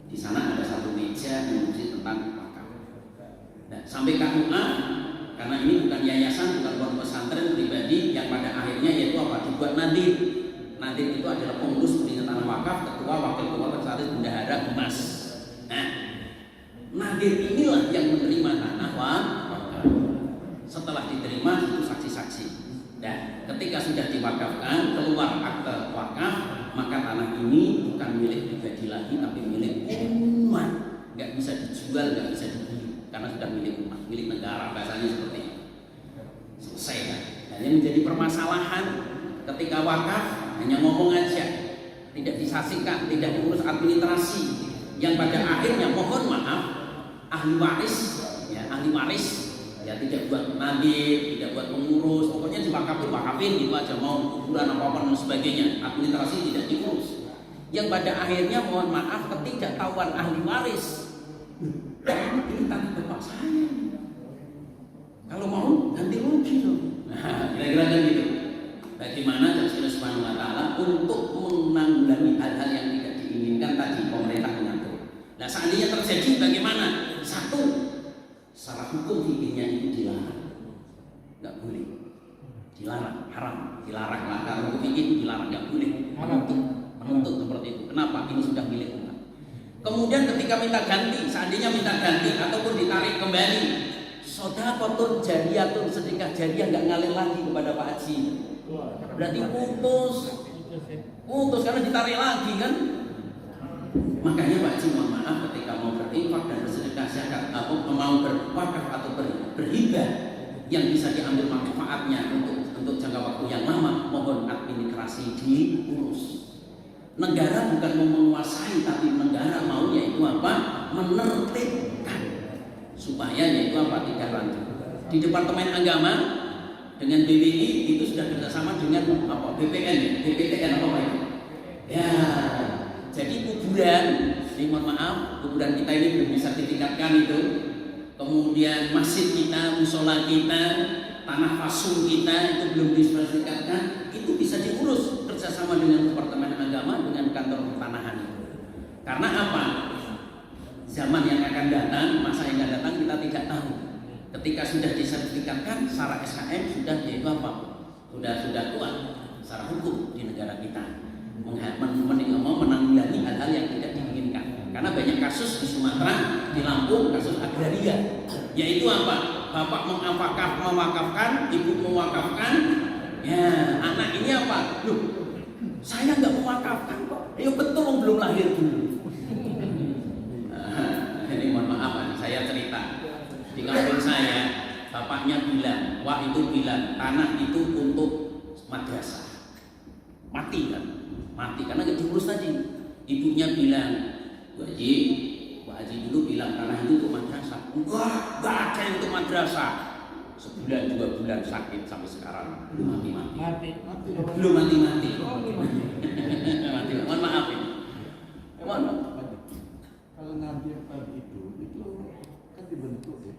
Di sana ada satu meja yang mengurusi tentang wakaf. Nah, sampai KUA, karena ini bukan yayasan, bukan pondok pesantren pribadi, yang pada akhirnya yaitu apa? Dibuat nadir. Nadir itu adalah pengurus peringatan wakaf, ketua, wakil ketua, sekretaris, bendahara, humas. Nah, nadir inilah yang menerima tanah wakaf. Setelah diterima itu saksi-saksi. Dan ketika sudah diwakafkan, keluar akte wakaf, maka tanah ini bukan milik pribadi lagi, tapi milik umat. Nggak bisa dijual, nggak bisa dibeli, karena sudah milik umat, milik negara, bahasanya seperti itu. Selesai kan? Dan yang menjadi permasalahan ketika wakaf hanya ngomong aja, tidak disaksikan, tidak diurus administrasi, yang pada akhirnya mohon maaf ahli waris ya tidak buat nadir, tidak buat pengurus, pokoknya diwakafin gitu aja, mau kuburan apa dan sebagainya, administrasi tidak diurus. Yang pada akhirnya mohon maaf ketidaktahuan ahli waris, ini tanah bapak saya, kalau mau ganti rugi loh. Nah, kira-kira kan gitu. Bagaimana Allah Subhanahu Wa Taala untuk menanggulangi hal-hal yang tidak diinginkan tadi pemerintah mengatur. Nah, Nah, seandainya terjadi bagaimana? Satu, secara hukum fikihnya itu dilarang, nggak boleh, dilarang, haram, dilarang lah. Karena hukum fikih itu dilarang, nggak boleh menuntut seperti itu. Kenapa? Ini sudah milik umat. Kemudian ketika minta ganti, seandainya minta ganti ataupun ditarik kembali, sodaqatun jariyatun, sedekah jariah nggak ngalir lagi kepada Pak Haji. Berarti putus karena ditarik lagi kan. Makanya Pak Haji mohon maaf ketika mau berinfak dan bersedekah zakat atau mau berwakaf atau berhibah yang bisa diambil manfaatnya untuk jangka waktu yang lama, mohon administrasi diurus. Negara bukan mau menguasai, tapi negara mau yaitu apa? Menertibkan supaya yaitu apa? Tidak lanjut. Di Departemen Agama dengan BWI itu sudah kerjasama dengan apa? BPN, BPTN apa itu? Ya, jadi kuburan, ini mohon maaf, kuburan kita ini belum bisa ditingkatkan itu. Kemudian masjid kita, musola kita, tanah fasul kita itu belum bisa ditingkatkan. Itu bisa diurus kerjasama dengan Departemen Agama dengan kantor pertanahan. Karena apa? Zaman yang akan datang, masa yang akan datang kita tidak tahu. Ketika sudah disertifikatkan secara SKM sudah yaitu apa? Sudah kuat secara hukum di negara kita. Menanggulangi hal-hal yang tidak diinginkan. Karena banyak kasus di Sumatera, di Lampung, kasus agraria, yaitu apa? Bapak mewakafkan, ibu mewakafkan, ya anak ini apa? Loh, saya nggak mewakafkan kok. Ya betul, belum lahir dulu. Ini mohon maaf, saya cerita di kampung saya, bapaknya bilang, wah itu bilang tanah itu untuk madrasah, mati kan? Mati karena nggak diurus tadi. Ibunya bilang, Pak Haji dulu bilang tanah itu untuk madrasah. Enggak ada yang untuk madrasah. Sebulan 2 bulan sakit sampai sekarang belum mati. Belum mati. Mohon maaf ini. Mohon maaf. Kalau nadir tadi itu kan dibentuk ya.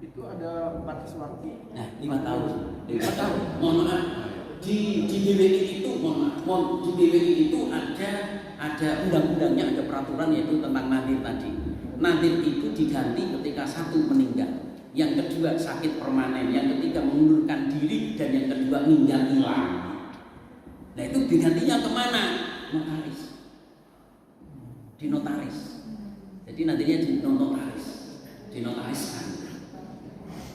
Itu ada batas waktu. Nah, 5 tahun. 5 tahun. Mohon maaf. Di BWI itu di BWI itu ada undang-undangnya, ada peraturan yaitu tentang nadir tadi. Nadir itu diganti ketika satu meninggal, yang kedua sakit permanen, yang ketiga mengundurkan diri, dan yang kedua meninggal hilang. Nah itu digantinya kemana? Notaris. Di notaris. Jadi nantinya di notaris, dinotariskan.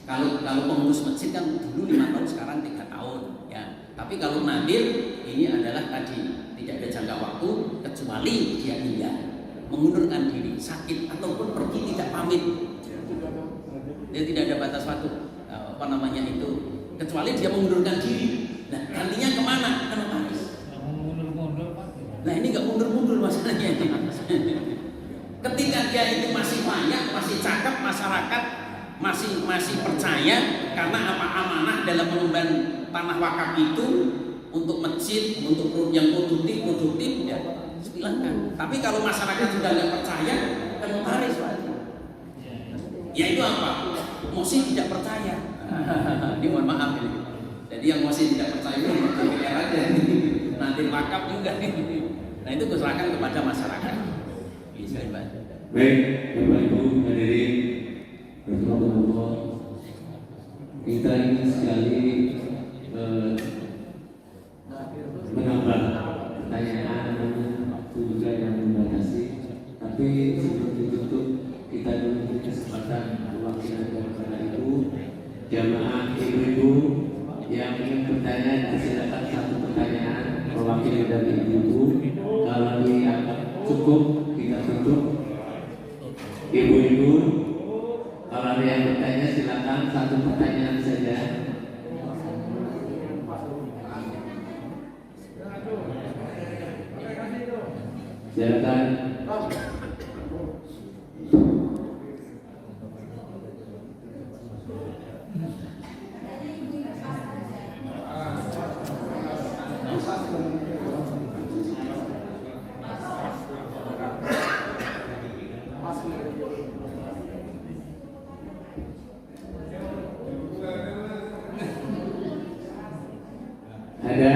Kalau pengurus masjid kan dulu 5 tahun, sekarang 3 tahun ya. Tapi kalau nadir ini adalah tadi tidak ada jangka waktu kecuali dia meninggal, mengundurkan diri, sakit ataupun pergi tidak pamit. Dia tidak ada batas waktu kecuali dia mengundurkan diri. Nah gantinya kemana? Ke notaris. Nah ini nggak mundur-mundur masalahnya ini. Ketika dia itu masih banyak, masih cakep, masyarakat masih percaya karena apa amanah dalam mengemban tanah wakaf itu untuk masjid, untuk yang produktif ya silakan. Tapi kalau masyarakat sudah nggak percaya, ke notaris lagi. Ya itu apa? Masih tidak percaya. Ini mohon maaf ini. Jadi yang masih tidak percaya itu DPR aja. Nanti wakaf juga. Nah itu keserahkan kepada masyarakat. Baik, Bapak Ibu hadirin, Rasulullah, kita ingin sekali menambah pertanyaan, waktu juga yang membatasi. Tapi sebelum ditutup, kita dulu beri kesempatan perwakilan kepada Ibu, jamaah ibu-ibu yang ingin bertanya, silakan satu pertanyaan perwakilan dari ibu-ibu. Kalau dianggap cukup, kita tutup. Ibu-ibu, kalau ada yang bertanya silakan satu pertanyaan saja. Silakan. Ada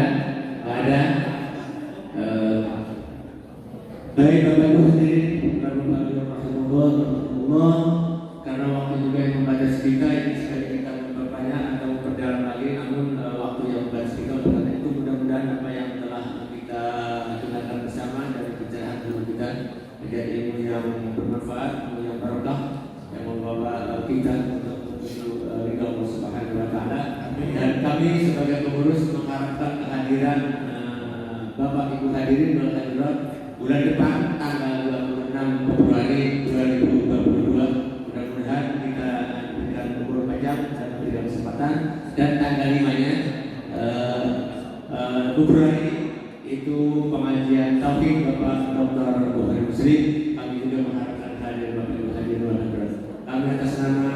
Baik Bapak Ibu hadirin, Allah, karena waktu juga yang membatasi kita, ini sekali kita memperbanyak atau memperdalam lagi, namun waktu yang membatasi kita, oleh karena itu mudah-mudahan apa yang telah kita dengarkan bersama dari pencerahan guru kita menjadi ilmu yang bermanfaat, ilmu yang barokah, yang membawa kita untuk menuju ridha Allah Subhanahu Wa Taala. Dan kami sebagai pengurus mengharapkan kehadiran Bapak Ibu hadirin dan hadirat bulan depan tanggal 26 Februari 2022. Mudah-mudahan kita berikan umur panjang dan berikan kesempatan. Dan tanggal 5-nya Februari itu pengajian tauhid Bapak Dr. Bukhari Muslim. Kami juga mengharapkan hadir Bapak Ibu hadirin dan hadirat. Kami atas nama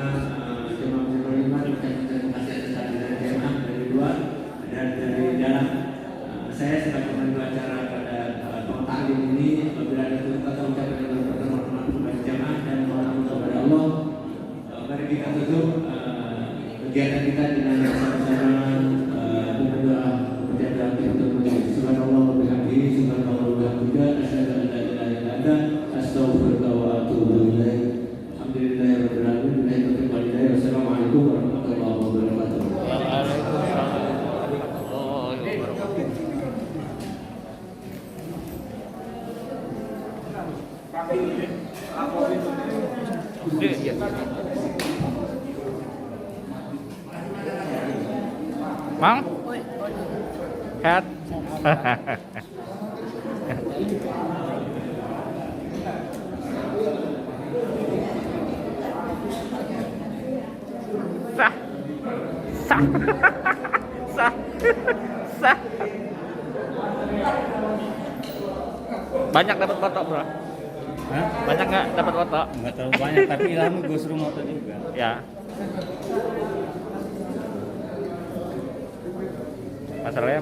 Jemaah Muslimin Iman mengucapkan terima kasih atas kehadiran jemaah dari luar dan dari dalam. Saya sebagai pemandu acara pada pengetahuan ini, apabila ada kata ucapan yang bermanfaat kepada jamaah dan mohon kepada Allah, mari kita tutup kegiatan kita dengan bersama-sama dengan doa menjaga kita untuk subhanallah wa bihamdihi subhanallah wa bihamdihi asyhadu an la ilaha illa anta astaghfiruka wa atubu ilaik. Alhamdulillahirabbil alamin. Wassalamualaikum warahmatullahi wabarakatuh. Mang? Kat. Sah. Sah. Sah. Sah. Banyak dapat foto, Bro? Hah? Banyak nggak dapat foto? Nggak terlalu banyak, tapi ilham gue suruh moto juga. Ya. Masalahnya